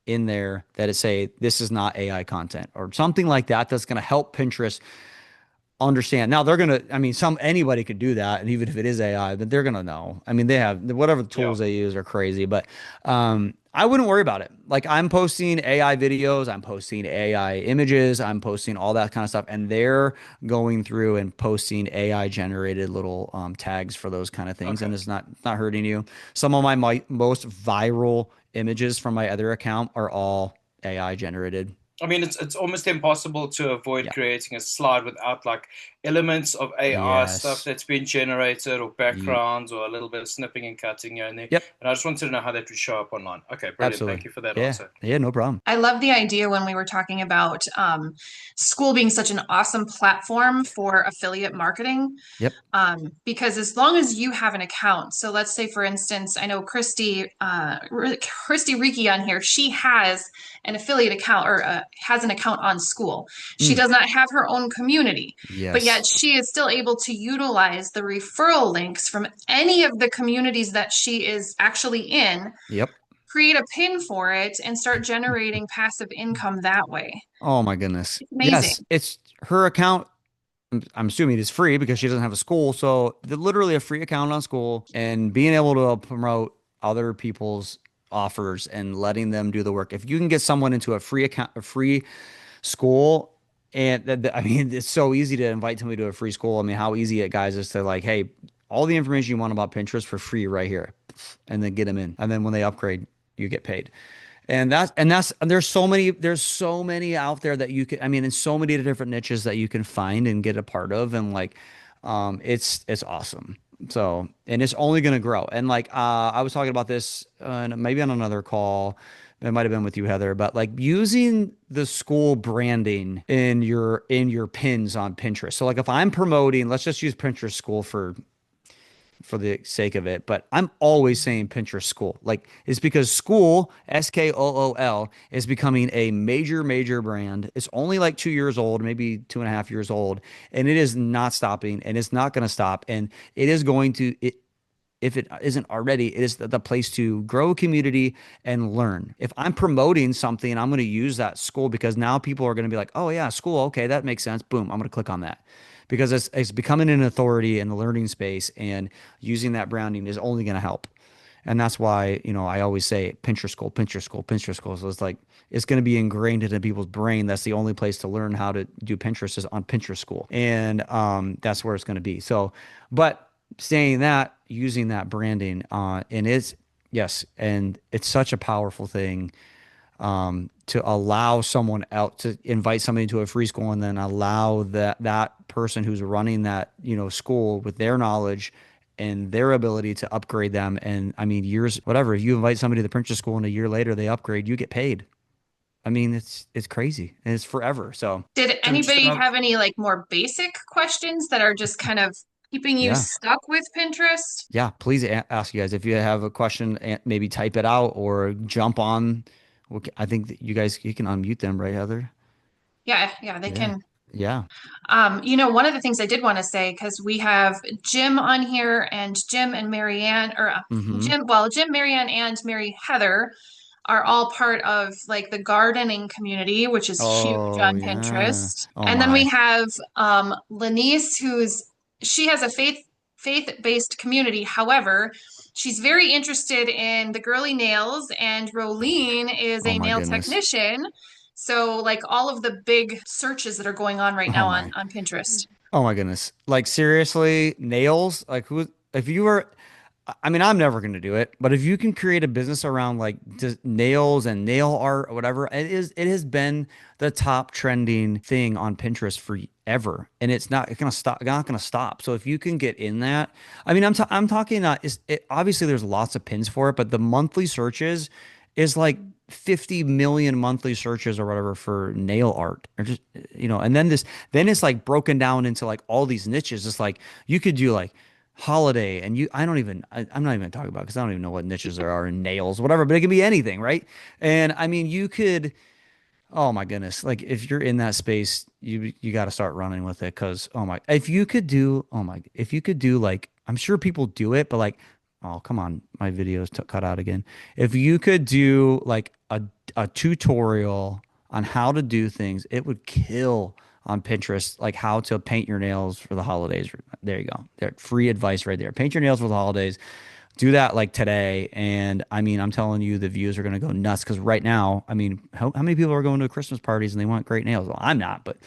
in there that it say this is not AI content or something like that that's going to help Pinterest understand. Now they're gonna, I mean, anybody could do that, and even if it is AI, but they're gonna know. I mean, they have whatever the Yeah. tools they use are crazy, but I wouldn't worry about it. Like I'm posting AI videos, I'm posting AI images, I'm posting all that kind of stuff, and they're going through and posting AI generated little tags for those kind of things, Okay. and it's not hurting you. Some of my most viral images from my other account are all AI generated. I mean, it's almost impossible to avoid Yeah. creating a slide without like elements of AI stuff Yes. that's been generated or You, backgrounds or a little bit of snipping and cutting here and there. yep. And I just wanted to know how that would show up online. Okay, brilliant. Thank Absolutely. you for that Yeah. answer. Yeah. No problem. I love the idea when we were talking about school being such an awesome platform for affiliate marketing. Yep. Because as long as you have an account, so let's say, for instance, I know Christy Riki on here, she has an affiliate account or has an account on school. She Mm. does not have her own community, but Yes. yet she is still able to utilize the referral links from any of the communities that she is actually in, Yep. create a pin for it, and start generating passive income that way. Oh my goodness. It's Yes. amazing. It's her account. I'm assuming it's free because she doesn't have a school. So literally a free account on school and being able to promote other people's offers and letting them do the work. If you can get someone into a free account, a free school, and I mean, it's so easy to invite somebody to a free school. I mean, how easy it guys is to like, hey, all the information you want about Pinterest for free right here, and then get them in. And then when they upgrade, you get paid. And there's so many out there that you can, I mean, in so many different niches that you can find and get a part of. And like, it's awesome. So, and it's only going to grow. And like, I was talking about this, maybe on another call. It might have been with you, Heather, but like using the school branding in your pins on Pinterest. So like if I'm promoting, let's just use Pinterest school for the sake of it, but I'm always saying Pinterest school. Like it's because school, SKOOL, is becoming a major brand. It's only like 2 years old, maybe 2.5 years old, and it is not stopping and it's not going to stop. And it is going to, if it isn't already, it is the place to grow a community and learn. If I'm promoting something, I'm going to use that school because now people are going to be like, oh, yeah, school. Okay, that makes sense. Boom, I'm going to click on that because it's becoming an authority in the learning space, and using that branding is only going to help. And that's why, I always say Pinterest school, Pinterest school, Pinterest school. So it's like, it's going to be ingrained into people's brain. That's the only place to learn how to do Pinterest is on Pinterest school. And that's where it's going to be. So, but saying that, using that branding, and it's, yes, and it's such a powerful thing to allow someone else to invite somebody to a free school and then allow that person who's running that school with their knowledge and their ability to upgrade them. And I mean, years, whatever, if you invite somebody to the Princess School and a year later they upgrade, you get paid. I mean, it's crazy and it's forever. So Did So just anybody another, have any like more basic questions that are just kind of keeping you yeah, stuck with Pinterest? yeah. Please ask you guys if you have a question, maybe type it out or jump on. I think that you can unmute them, right, Heather? Yeah, yeah, they Yeah, can. yeah. One of the things I did want to say, because we have Jim on here and Jim and Marianne, or Mm-hmm. Jim, Marianne, and Mary Heather are all part of like the gardening community, which is huge Oh on yeah. Pinterest. Oh And then we my. have Lynice, she has a faith-based community. However, she's very interested in the girly nails, and Rolene is Oh a my nail goodness. technician. So like all of the big searches that are going on right Oh now my. on Pinterest. Oh my goodness. Like seriously, nails? Like who if you were I mean, I'm never going to do it, but if you can create a business around like just nails and nail art or whatever, it has been the top trending thing on Pinterest forever, and it's not going to stop. So if you can get in that, I mean, I'm talking obviously there's lots of pins for it, but the monthly searches is like 50 million monthly searches or whatever for nail art or just and then it's like broken down into like all these niches. It's like you could do like holiday and I'm not even talking about because I don't even know what niches there are in nails, whatever, but it can be anything, right? And I mean, you could, oh my goodness, like if you're in that space, you got to start running with it because if you could do like, I'm sure people do it, but like, oh come on, my video's cut out again. If you could do like a tutorial on how to do things, it would kill on Pinterest, like how to paint your nails for the holidays. There you go. There, free advice right there. Paint your nails for the holidays. Do that like today. And I mean, I'm telling you, the views are going to go nuts because right now, I mean, how many people are going to Christmas parties and they want great nails? Well, I'm not, but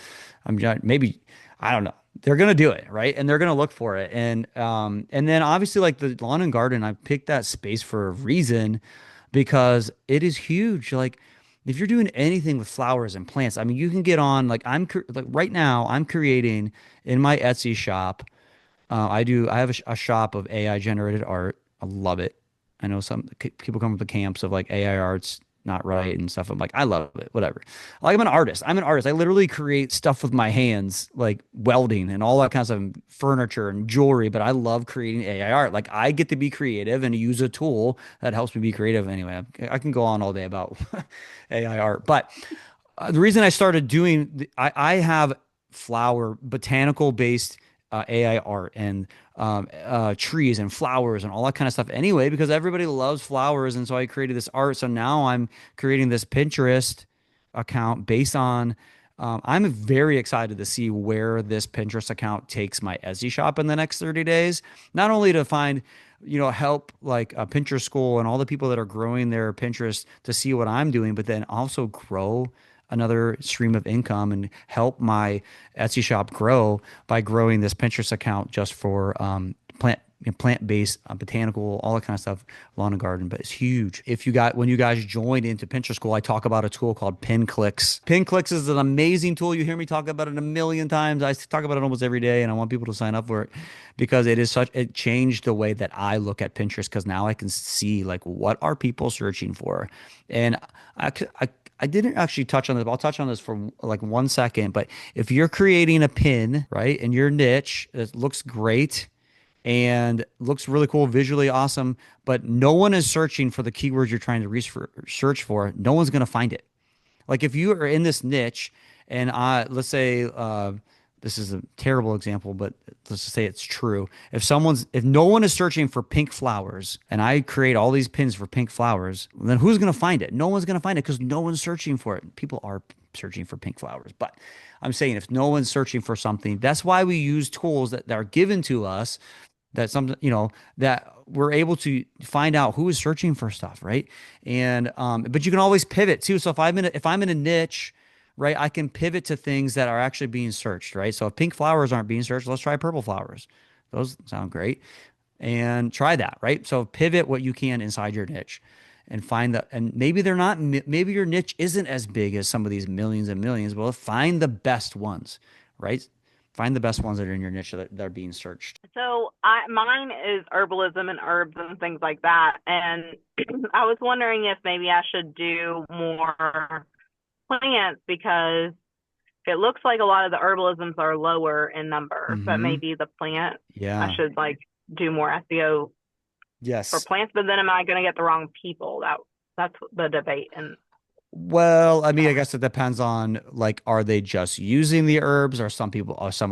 maybe, I don't know. They're going to do it, right? And they're going to look for it. And then obviously like the lawn and garden, I picked that space for a reason because it is huge. Like, if you're doing anything with flowers and plants, I mean, you can get on like like right now I'm creating in my Etsy shop. I have a shop of AI generated art. I love it. I know people come from the camps of like AI art's not right and stuff. I'm like, I love it, whatever. Like I'm an artist. I'm an artist. I literally create stuff with my hands, like welding and all that kinds of furniture and jewelry, but I love creating AI art. Like I get to be creative and use a tool that helps me be creative anyway. I can go on all day about AI art, but the reason I started I have flower botanical based AI art and trees and flowers and all that kind of stuff anyway, because everybody loves flowers. And so I created this art. So now I'm creating this Pinterest account based on, I'm very excited to see where this Pinterest account takes my Etsy shop in the next 30 days, not only to find, help like a Pinterest school and all the people that are growing their Pinterest to see what I'm doing, but then also grow another stream of income and help my Etsy shop grow by growing this Pinterest account just for plant-based, botanical, all that kind of stuff, lawn and garden. But it's huge. When you guys join into Pinterest school, I talk about a tool called PinClicks. PinClicks is an amazing tool. You hear me talk about it a million times. I talk about it almost every day, and I want people to sign up for it because it changed the way that I look at Pinterest, because now I can see like what are people searching for, and I didn't actually touch on this, but I'll touch on this for like 1 second. But if you're creating a pin, right, in your niche, it looks great and looks really cool, visually awesome, but no one is searching for the keywords you're trying to search for, no one's going to find it. Like if you are in this niche and let's say, this is a terrible example, but let's just say it's true. If no one is searching for pink flowers and I create all these pins for pink flowers, then who's going to find it? No one's going to find it because no one's searching for it. People are searching for pink flowers, but I'm saying if no one's searching for something, that's why we use tools that are given to us, that we're able to find out who is searching for stuff, right? And but you can always pivot too. So if I'm in a niche, right, I can pivot to things that are actually being searched, right? So if pink flowers aren't being searched, let's try purple flowers. Those sound great. And try that, right? So pivot what you can inside your niche and and maybe they're not, maybe your niche isn't as big as some of these millions and millions. Well, find the best ones, right? Find the best ones that are in your niche that are being searched. So mine is herbalism and herbs and things like that. And I was wondering if maybe I should do more plants, because it looks like a lot of the herbalisms are lower in number, but maybe the plant, I should like do more SEO for plants. But then am I going to get the wrong people? That's the debate. And well, I mean, I guess it depends on like, are they just using the herbs? Are some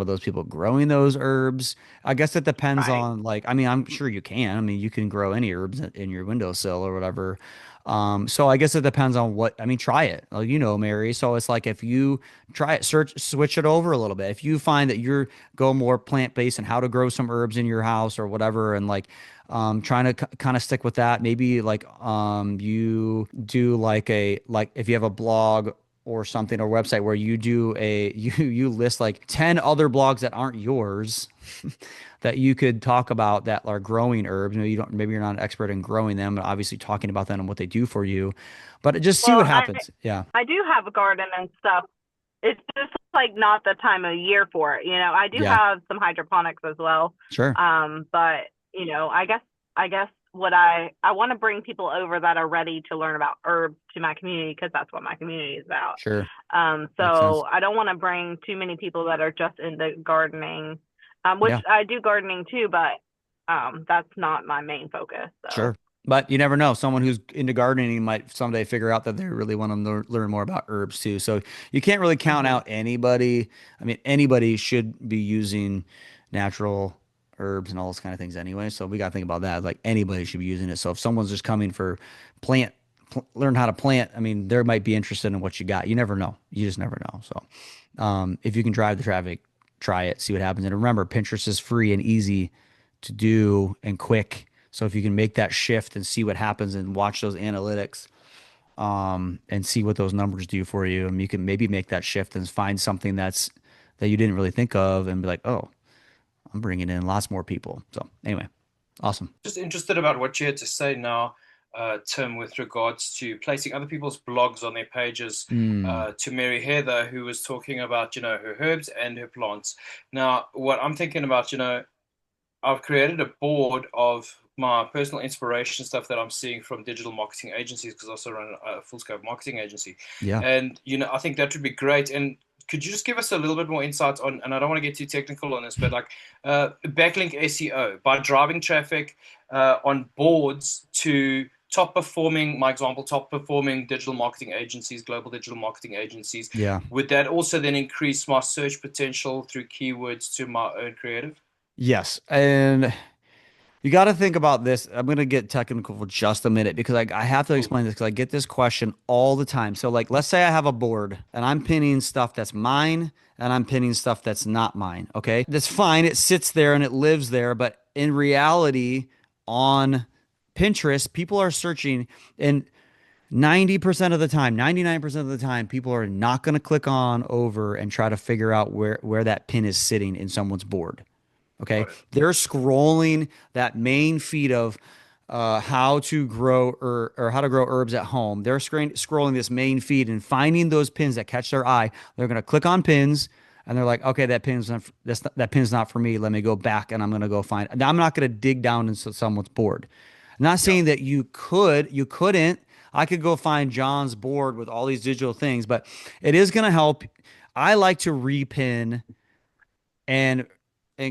of those people growing those herbs? I guess it depends on like, I mean, I'm sure you can. I mean, you can grow any herbs in your windowsill or whatever. So I guess it depends on try it. Like, Mary. So it's like if you try it, switch it over a little bit. If you find that you're go more plant-based and how to grow some herbs in your house or whatever, and like trying to kind of stick with that. Maybe like you do like if you have a blog or something or website where you do you list like 10 other blogs that aren't yours that you could talk about that are growing herbs. Maybe you're not an expert in growing them, but obviously talking about them and what they do for you. But just see what happens. I do have a garden and stuff. It's just like not the time of year for it. I do have some hydroponics as well. Sure. But I guess what I want to bring people over that are ready to learn about herbs to my community, because that's what my community is about. Sure. So I don't want to bring too many people that are just into gardening, which I do gardening too, but that's not my main focus. So. Sure. But you never know. Someone who's into gardening might someday figure out that they really want to learn more about herbs too. So you can't really count out anybody. I mean, anybody should be using natural herbs and all those kind of things anyway. So we got to think about that. Like anybody should be using it. So if someone's just coming for learn how to plant, I mean, they might be interested in what you got. You never know. You just never know. So if you can drive the traffic, try it, see what happens. And remember, Pinterest is free and easy to do and quick. So if you can make that shift and see what happens and watch those analytics, and see what those numbers do for you, and you can maybe make that shift and find something that you didn't really think of and be like, oh, I'm bringing in lots more people. So anyway, awesome. Just interested about what you had to say now. Tim, with regards to placing other people's blogs on their pages, Mm. to Mary Heather, who was talking about, her herbs and her plants. Now, what I'm thinking about, I've created a board of my personal inspiration stuff that I'm seeing from digital marketing agencies, because I also run a full scope marketing agency. Yeah. And, I think that would be great. And could you just give us a little bit more insight on, and I don't want to get too technical on this, but like backlink SEO, by driving traffic on boards to top performing digital marketing agencies, global digital marketing agencies. Yeah. Would that also then increase my search potential through keywords to my own creative? Yes. And you got to think about this. I'm going to get technical for just a minute because I have to Cool. explain this because I get this question all the time. So, like, let's say I have a board and I'm pinning stuff that's mine and I'm pinning stuff that's not mine. Okay. That's fine. It sits there and it lives there. But in reality, on Pinterest, people are searching, and 90% of the time, 99% of the time, people are not going to click on over and try to figure out where that pin is sitting in someone's board. Okay. Got it. They're scrolling that main feed of how to grow or how to grow herbs at home. They're scrolling this main feed and finding those pins that catch their eye. They're going to click on pins and they're like, okay, that pin's not for me. Let me go back and I'm going to go find. Now, I'm not going to dig down into someone's board. I'm not saying that you couldn't. I could go find John's board with all these digital things, but it is going to help. I like to repin and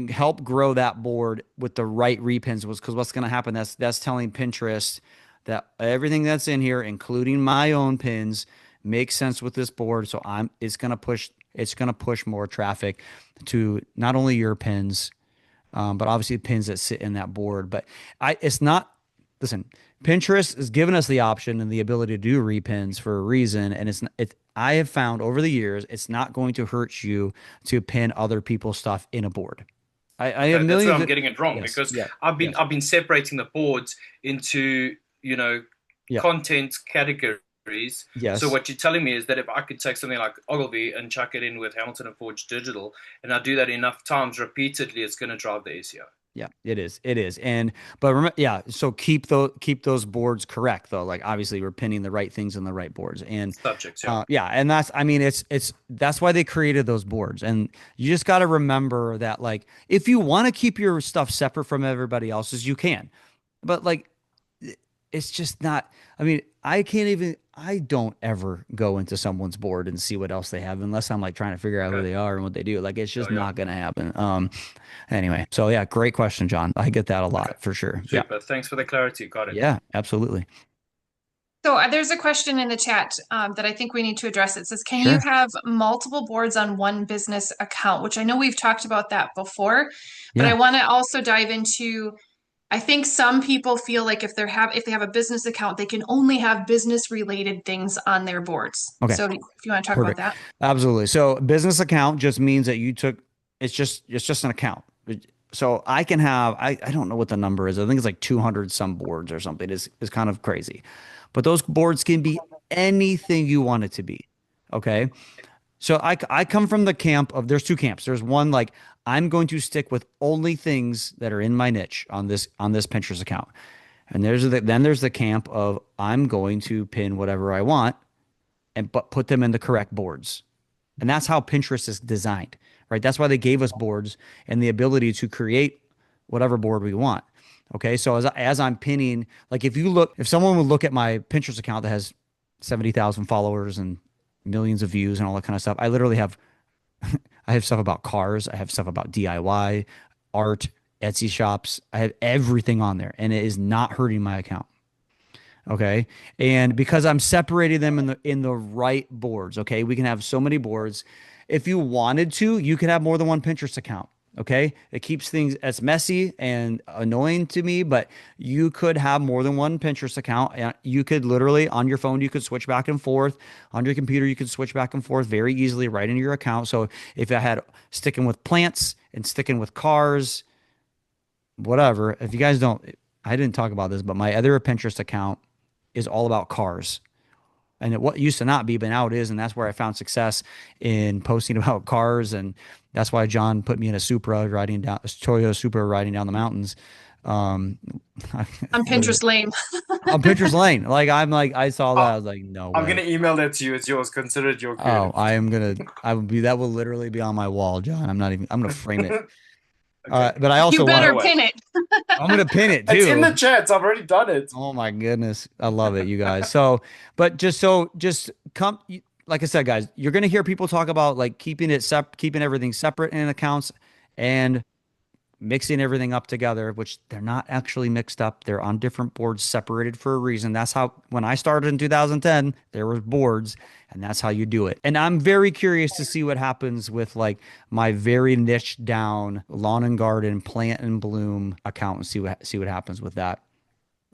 help grow that board with the right repins, was because what's going to happen, that's telling Pinterest that everything that's in here, including my own pins, makes sense with this board. So it's going to push more traffic to not only your pins, but obviously pins that sit in that board. But it's not, listen, Pinterest has given us the option and the ability to do repins for a reason. And I have found over the years, it's not going to hurt you to pin other people's stuff in a board. I have That's where millions I'm getting it wrong, yes, because yeah, I've yes, been separating the boards into, yeah, content categories. So yes. what you're telling me is that if I could take something like Ogilvy and chuck it in with Hamilton and Forge Digital, and I do that enough times repeatedly, it's going to drive the SEO. Yeah, it is. It is. But remember, yeah, so keep those boards correct though. Like obviously we're pinning the right things in the right boards. And Subjects, yeah. yeah, and that's why they created those boards. And you just got to remember that, like, if you want to keep your stuff separate from everybody else's, you can. But like it's just not, I mean, I don't ever go into someone's board and see what else they have unless I'm like trying to figure out who Okay. they are and what they do. Like it's just Yeah. not going to happen. Anyway, so yeah, great question, John. I get that a lot Okay. for sure. Super. Thanks for the clarity. Got it. Yeah, absolutely. So there's a question in the chat that I think we need to address. It says, can you Sure. have multiple boards on one business account? Which I know we've talked about that before, but I Yeah. want to also dive into, I think some people feel like if they have a business account, they can only have business related things on their boards. Okay. So if you want to talk about Perfect. that. Absolutely. So business account just means that it's just an account. So I can have, I don't know what the number is. I think it's like 200 some boards or something. It's kind of crazy. But those boards can be anything you want it to be. Okay. So I come from the camp of, there's two camps. There's one, like, I'm going to stick with only things that are in my niche on this Pinterest account. And then there's the camp of, I'm going to pin whatever I want but put them in the correct boards. And that's how Pinterest is designed, right? That's why they gave us boards and the ability to create whatever board we want. Okay. So as I'm pinning, like if someone would look at my Pinterest account that has 70,000 followers and millions of views and all that kind of stuff, I literally have, I have stuff about cars. I have stuff about DIY, art, Etsy shops. I have everything on there, and it is not hurting my account. Okay. And because I'm separating them in the right boards, okay, we can have so many boards. If you wanted to, you could have more than one Pinterest account. Okay. It keeps things as messy and annoying to me, but you could have more than one Pinterest account. And you could literally, on your phone, you could switch back and forth. On your computer, you could switch back and forth very easily right in your account. So if I had sticking with plants and sticking with cars, whatever, if you guys don't, I didn't talk about this, but my other Pinterest account is all about cars. And what used to not be, but now it is. And that's where I found success in posting about cars. And that's why John put me in a Toyota Supra riding down the mountains. Um, On literally Pinterest lame. on Pinterest Lane. I saw that. Uh, I was like, no I'm gonna way. email that to you. It's yours. Consider it your Oh, creative. I would be, that will literally be on my wall, John. I'm gonna frame it. Okay. But I You also want Can't better to, wait. pin it. I'm gonna pin it It's in too. the chat. I've already done it. Oh my goodness. I love it, you guys. So, but just come, like I said, guys, you're going to hear people talk about like keeping everything separate in accounts and mixing everything up together, which they're not actually mixed up. They're on different boards separated for a reason. That's how, when I started in 2010, there was boards and that's how you do it. And I'm very curious to see what happens with like my very niche down lawn and garden, plant and bloom account and see what happens with that.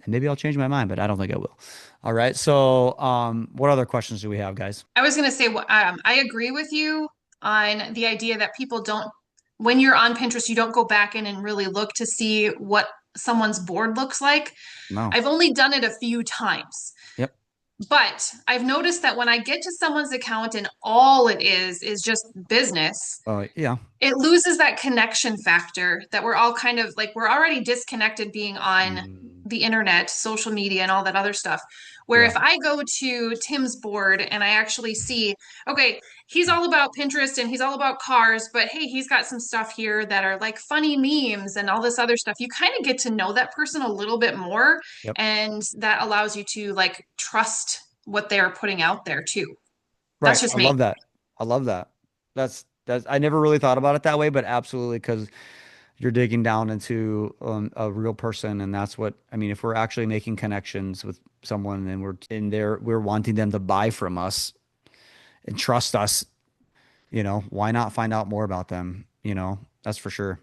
And maybe I'll change my mind, but I don't think I will. All right. So, what other questions do we have, guys? I was going to say, I agree with you on the idea that people don't, when you're on Pinterest, you don't go back in and really look to see what someone's board looks like. No. I've only done it a few times. Yep. But I've noticed that when I get to someone's account and all it is just business, Yeah. it loses that connection factor that we're all kind of like, we're already disconnected being on Mm, the internet, social media, and all that other stuff. Where yeah. if I go to Tim's board and I actually see, okay, he's all about Pinterest and he's all about cars, but hey, he's got some stuff here that are like funny memes and all this other stuff. You kind of get to know that person a little bit more, Yep. and that allows you to like trust what they're putting out there too. That's Right. just I me. love that. I love that. That's I never really thought about it that way, but absolutely because you're digging down into a real person, and that's what I mean. If we're actually making connections with someone and we're wanting them to buy from us and trust us, why not find out more about them? That's for sure.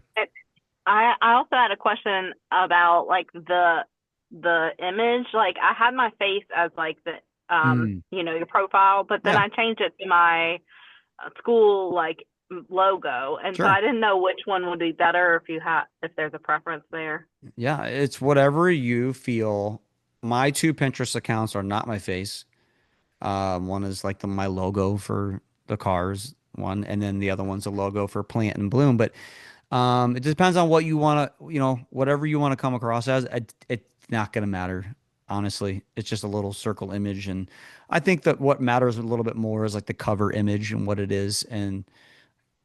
I also had a question about like the image. Like I had my face as like the Mm, your profile, but then yeah, I changed it to my school like logo, and so sure. I didn't know which one would be better if there's a preference there. Yeah, it's whatever you feel. My two Pinterest accounts are not my face. One is like my logo for the cars one, and then the other one's a logo for plant and bloom. But it depends on what you want to, whatever you want to come across as. It's not going to matter, honestly. It's just a little circle image, and I think that what matters a little bit more is like the cover image and what it is, and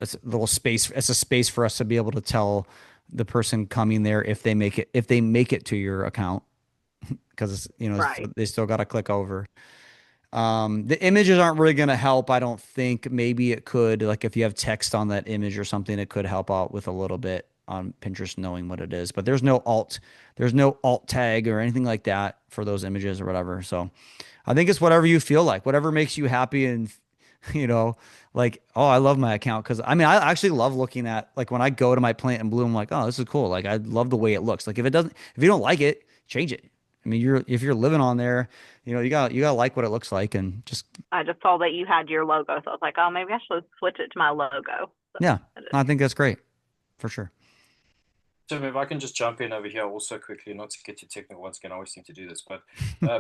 it's a little space. It's a space for us to be able to tell the person coming there if they make it to your account because Right. they still got to click over. The images aren't really going to help. I don't think. Maybe it could, like if you have text on that image or something, it could help out with a little bit on Pinterest knowing what it is. But there's no alt tag or anything like that for those images or whatever. So I think it's whatever you feel like, whatever makes you happy and you know, like, oh, I love my account because I mean, I actually love looking at like when I go to my plant and bloom, like, oh, this is cool. Like, I love the way it looks. Like, if you don't like it, change it. I mean, if you're living on there, you gotta like what it looks like and just I just saw that you had your logo, so I was like, oh, maybe I should switch it to my logo. So yeah, I did. I think that's great for sure. So if I can just jump in over here also quickly, not to get too technical once again, I always seem to do this, but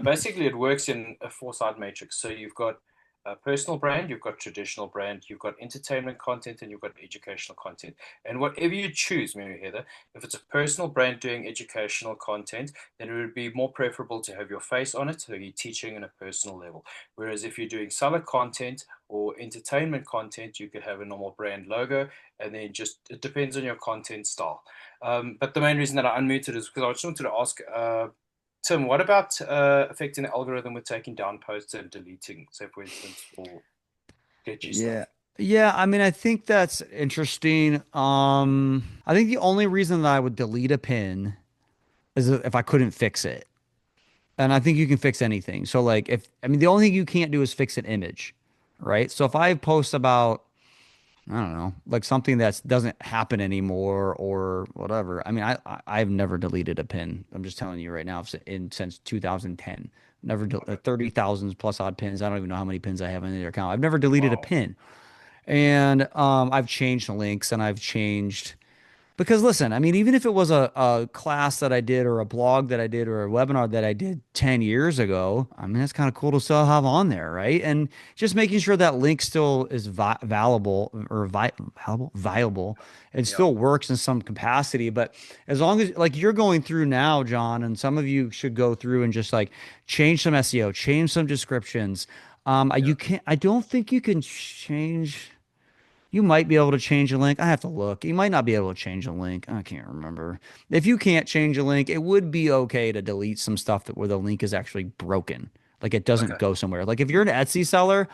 basically it works in a four-side matrix. So you've got a personal brand, you've got traditional brand, you've got entertainment content, and you've got educational content. And whatever you choose, Mary Heather, if it's a personal brand doing educational content, then it would be more preferable to have your face on it, so you're teaching in a personal level. Whereas if you're doing seller content or entertainment content, you could have a normal brand logo, and then just it depends on your content style. But the main reason that I unmuted is because I just wanted to ask Tim, what about affecting the algorithm with taking down posts and deleting, say, for instance, for sketchy Yeah. stuff? Yeah, I mean, I think that's interesting. I think the only reason that I would delete a pin is if I couldn't fix it. And I think you can fix anything. So like I mean the only thing you can't do is fix an image, right? So if I post about I don't know, like something that doesn't happen anymore or whatever. I mean, I've never deleted a pin. I'm just telling you right now, since 2010, never 30,000 plus odd pins. I don't even know how many pins I have in their account. I've never deleted a Wow. pin, and I've changed links and I've changed. Because listen, I mean, even if it was a class that I did or a blog that I did or a webinar that I did 10 years ago, I mean, that's kind of cool to still have on there, right? And just making sure that link still is valuable or viable and Yeah. still works in some capacity. But as long as like you're going through now, John, and some of you should go through and just like change some SEO, change some descriptions. Yeah. You can't, I don't think you can change. You might be able to change a link. I have to look. You might not be able to change a link. I can't remember. If you can't change a link, it would be okay to delete some stuff where the link is actually broken. Like it doesn't Okay. go somewhere. Like if you're an Etsy seller,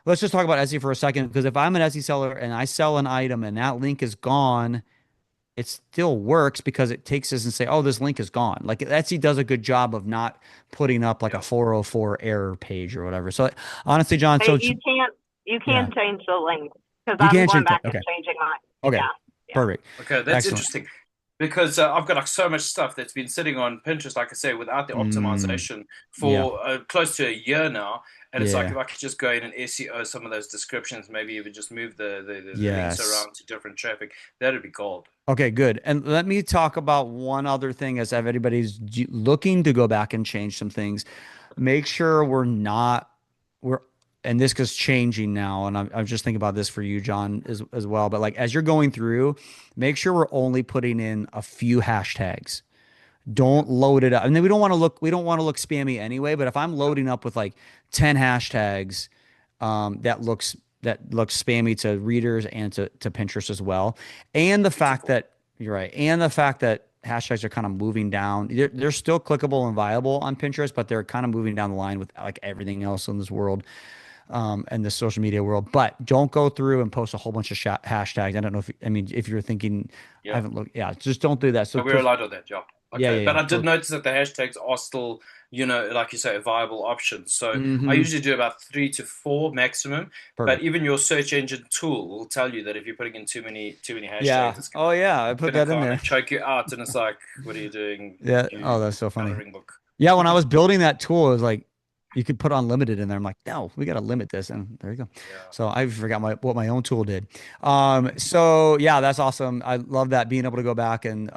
let's just talk about Etsy for a second. Because if I'm an Etsy seller and I sell an item and that link is gone, it still works because it takes us and say, oh, this link is gone. Like Etsy does a good job of not putting up like a Yeah. 404 error page or whatever. So honestly, John, Hey, so you yeah, can change the link because you I'm can going change that. back and Okay. changing mine. Okay. Yeah, yeah. Perfect. Okay, that's Excellent. interesting because I've got like so much stuff that's been sitting on Pinterest, like I say, without the Mm, optimization yeah. for close to a year now. And it's like Yeah. if I could just go in and SEO some of those descriptions, maybe even just move the links Yes. around to different traffic, that'd be gold. Okay, good. And let me talk about one other thing as if anybody's looking to go back and change some things. Make sure we're, and this is changing now. And I'm just thinking about this for you, John, as well. But like as you're going through, make sure we're only putting in a few hashtags. Okay. Don't load it up. And then we don't want to look spammy anyway, but if I'm Yeah. loading up with like 10 hashtags, that looks spammy to readers and to Pinterest as well. And the fact Beautiful. that you're right. And the fact that hashtags are kind of moving down. They're still clickable and viable on Pinterest, but they're kind of moving down the line with like everything else in this world, and the social media world. But don't go through and post a whole bunch of hashtags. I don't know if, I mean, if you're thinking, I Yeah. haven't looked, yeah, just don't do that. So, We're because, allowed on that, yeah. yeah, Okay. yeah, But yeah. I did notice that the hashtags are still, like you say, a viable option. So I Mm-hmm. usually do about 3 to 4 maximum. But Perfect. even your search engine tool will tell you that if you're putting in too many Yeah. hashtags, it's Oh, yeah. I put gonna that in kind there. of choke you out. And it's like, what are you doing? Yeah. Oh, You that's so funny. coloring book. Yeah. When I was building that tool, it was like, you could put unlimited in there. I'm like, no, we got to limit this. And there you go. Yeah. So I forgot what my own tool did. So yeah, that's awesome. I love that being able to go back and,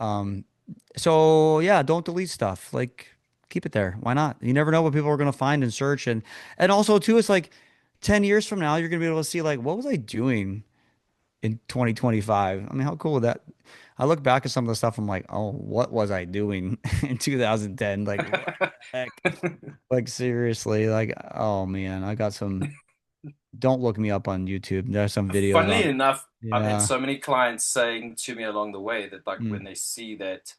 so yeah, don't delete stuff. Like keep it there. Why not? You never know what people are going to find and search. And also too, it's like 10 years from now, you're going to be able to see like, what was I doing in 2025? I mean, how cool would that? I look back at some of the stuff. I'm like, oh, what was I doing in 2010? Like, what the heck? Like, seriously, like, oh man, I got some. Don't look me up on YouTube. There's some videos Funnily on. enough, I've had Yeah. so many clients saying to me along the way that like Mm, when they see that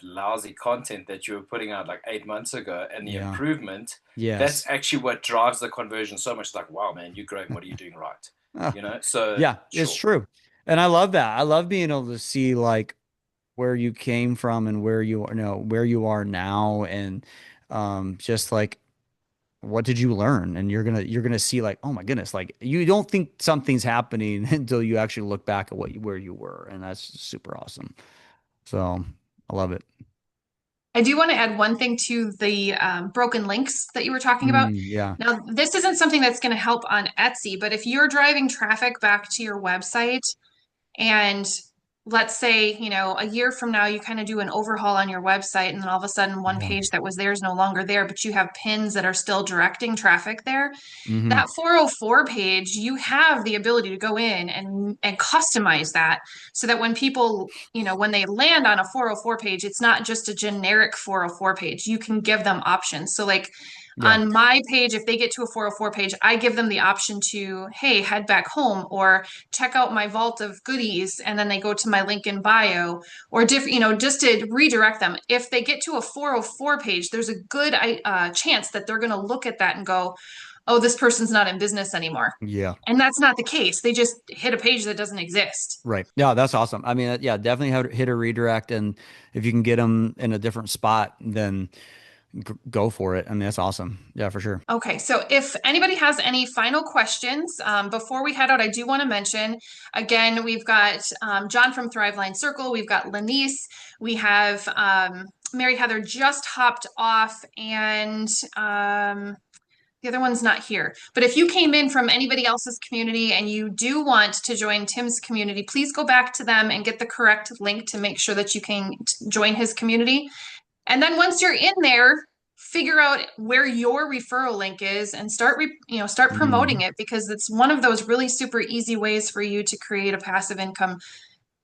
lousy content that you were putting out like 8 months ago and the yeah. improvement, that's Yes. actually what drives the conversion so much. Like, wow, man, you're growing. What are you doing right? Oh, So yeah, it's sure. true. And I love that. I love being able to see like where you came from and where you are, where you are now, and just like what did you learn? And you're gonna see like, oh my goodness, like you don't think something's happening until you actually look back at where you were, and that's super awesome. So I love it. I do want to add one thing to the broken links that you were talking about. Yeah. Now, this isn't something that's going to help on Etsy, but if you're driving traffic back to your website, and let's say, a year from now, you kind of do an overhaul on your website, and then all of a sudden, one Yeah. page that was there is no longer there, but you have pins that are still directing traffic there. Mm-hmm. That 404 page, you have the ability to go in and customize that so that when people, when they land on a 404 page, it's not just a generic 404 page. You can give them options. So, like, Yeah. on my page, if they get to a 404 page, I give them the option to, hey, head back home or check out my vault of goodies. And then they go to my link in bio or different, just to redirect them. If they get to a 404 page, there's a good chance that they're going to look at that and go, oh, this person's not in business anymore. Yeah. And that's not the case. They just hit a page that doesn't exist. Right. Yeah, that's awesome. I mean, yeah, definitely hit a redirect, and if you can get them in a different spot, then go for it. I mean, that's awesome. Yeah, for sure. Okay, so if anybody has any final questions, before we head out, I do want to mention again, we've got John from ThriveLine Circle, we've got Lynice, we have Mary Heather just hopped off, and The other one's not here. But if you came in from anybody else's community and you do want to join Tim's community, please go back to them and get the correct link to make sure that you can join his community. And then once you're in there, figure out where your referral link is and start promoting it, because it's one of those really super easy ways for you to create a passive income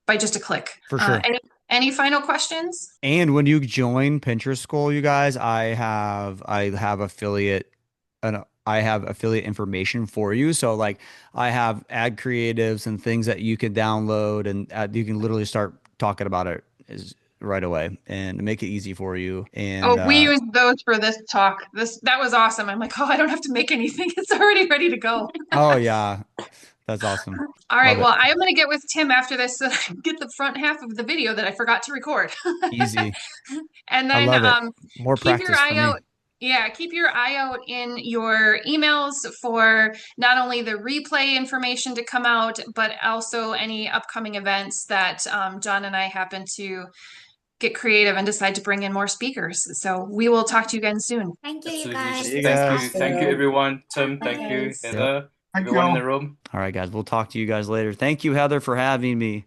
by just a click. For sure. Any final questions? And when you join Pinterest School, you guys, I have affiliate information for you. So like I have ad creatives and things that you can download, and you can literally start talking about it right away and make it easy for you. And we used those for this talk. That was awesome. I'm like, oh, I don't have to make anything. It's already ready to go. Oh yeah. That's awesome. All right. Well, I'm going to get with Tim after this so that I can get the front half of the video that I forgot to record. Easy. And then I love it. More keep practice your eye for me. out. Yeah, keep your eye out in your emails for not only the replay information to come out, but also any upcoming events that John and I happen to get creative and decide to bring in more speakers. So we will talk to you again soon. Thank you, you Absolutely. guys. Thank you, everyone. Tim, thank you, Heather, everyone in the room. All right, guys. We'll talk to you guys later. Thank you, Heather, for having me.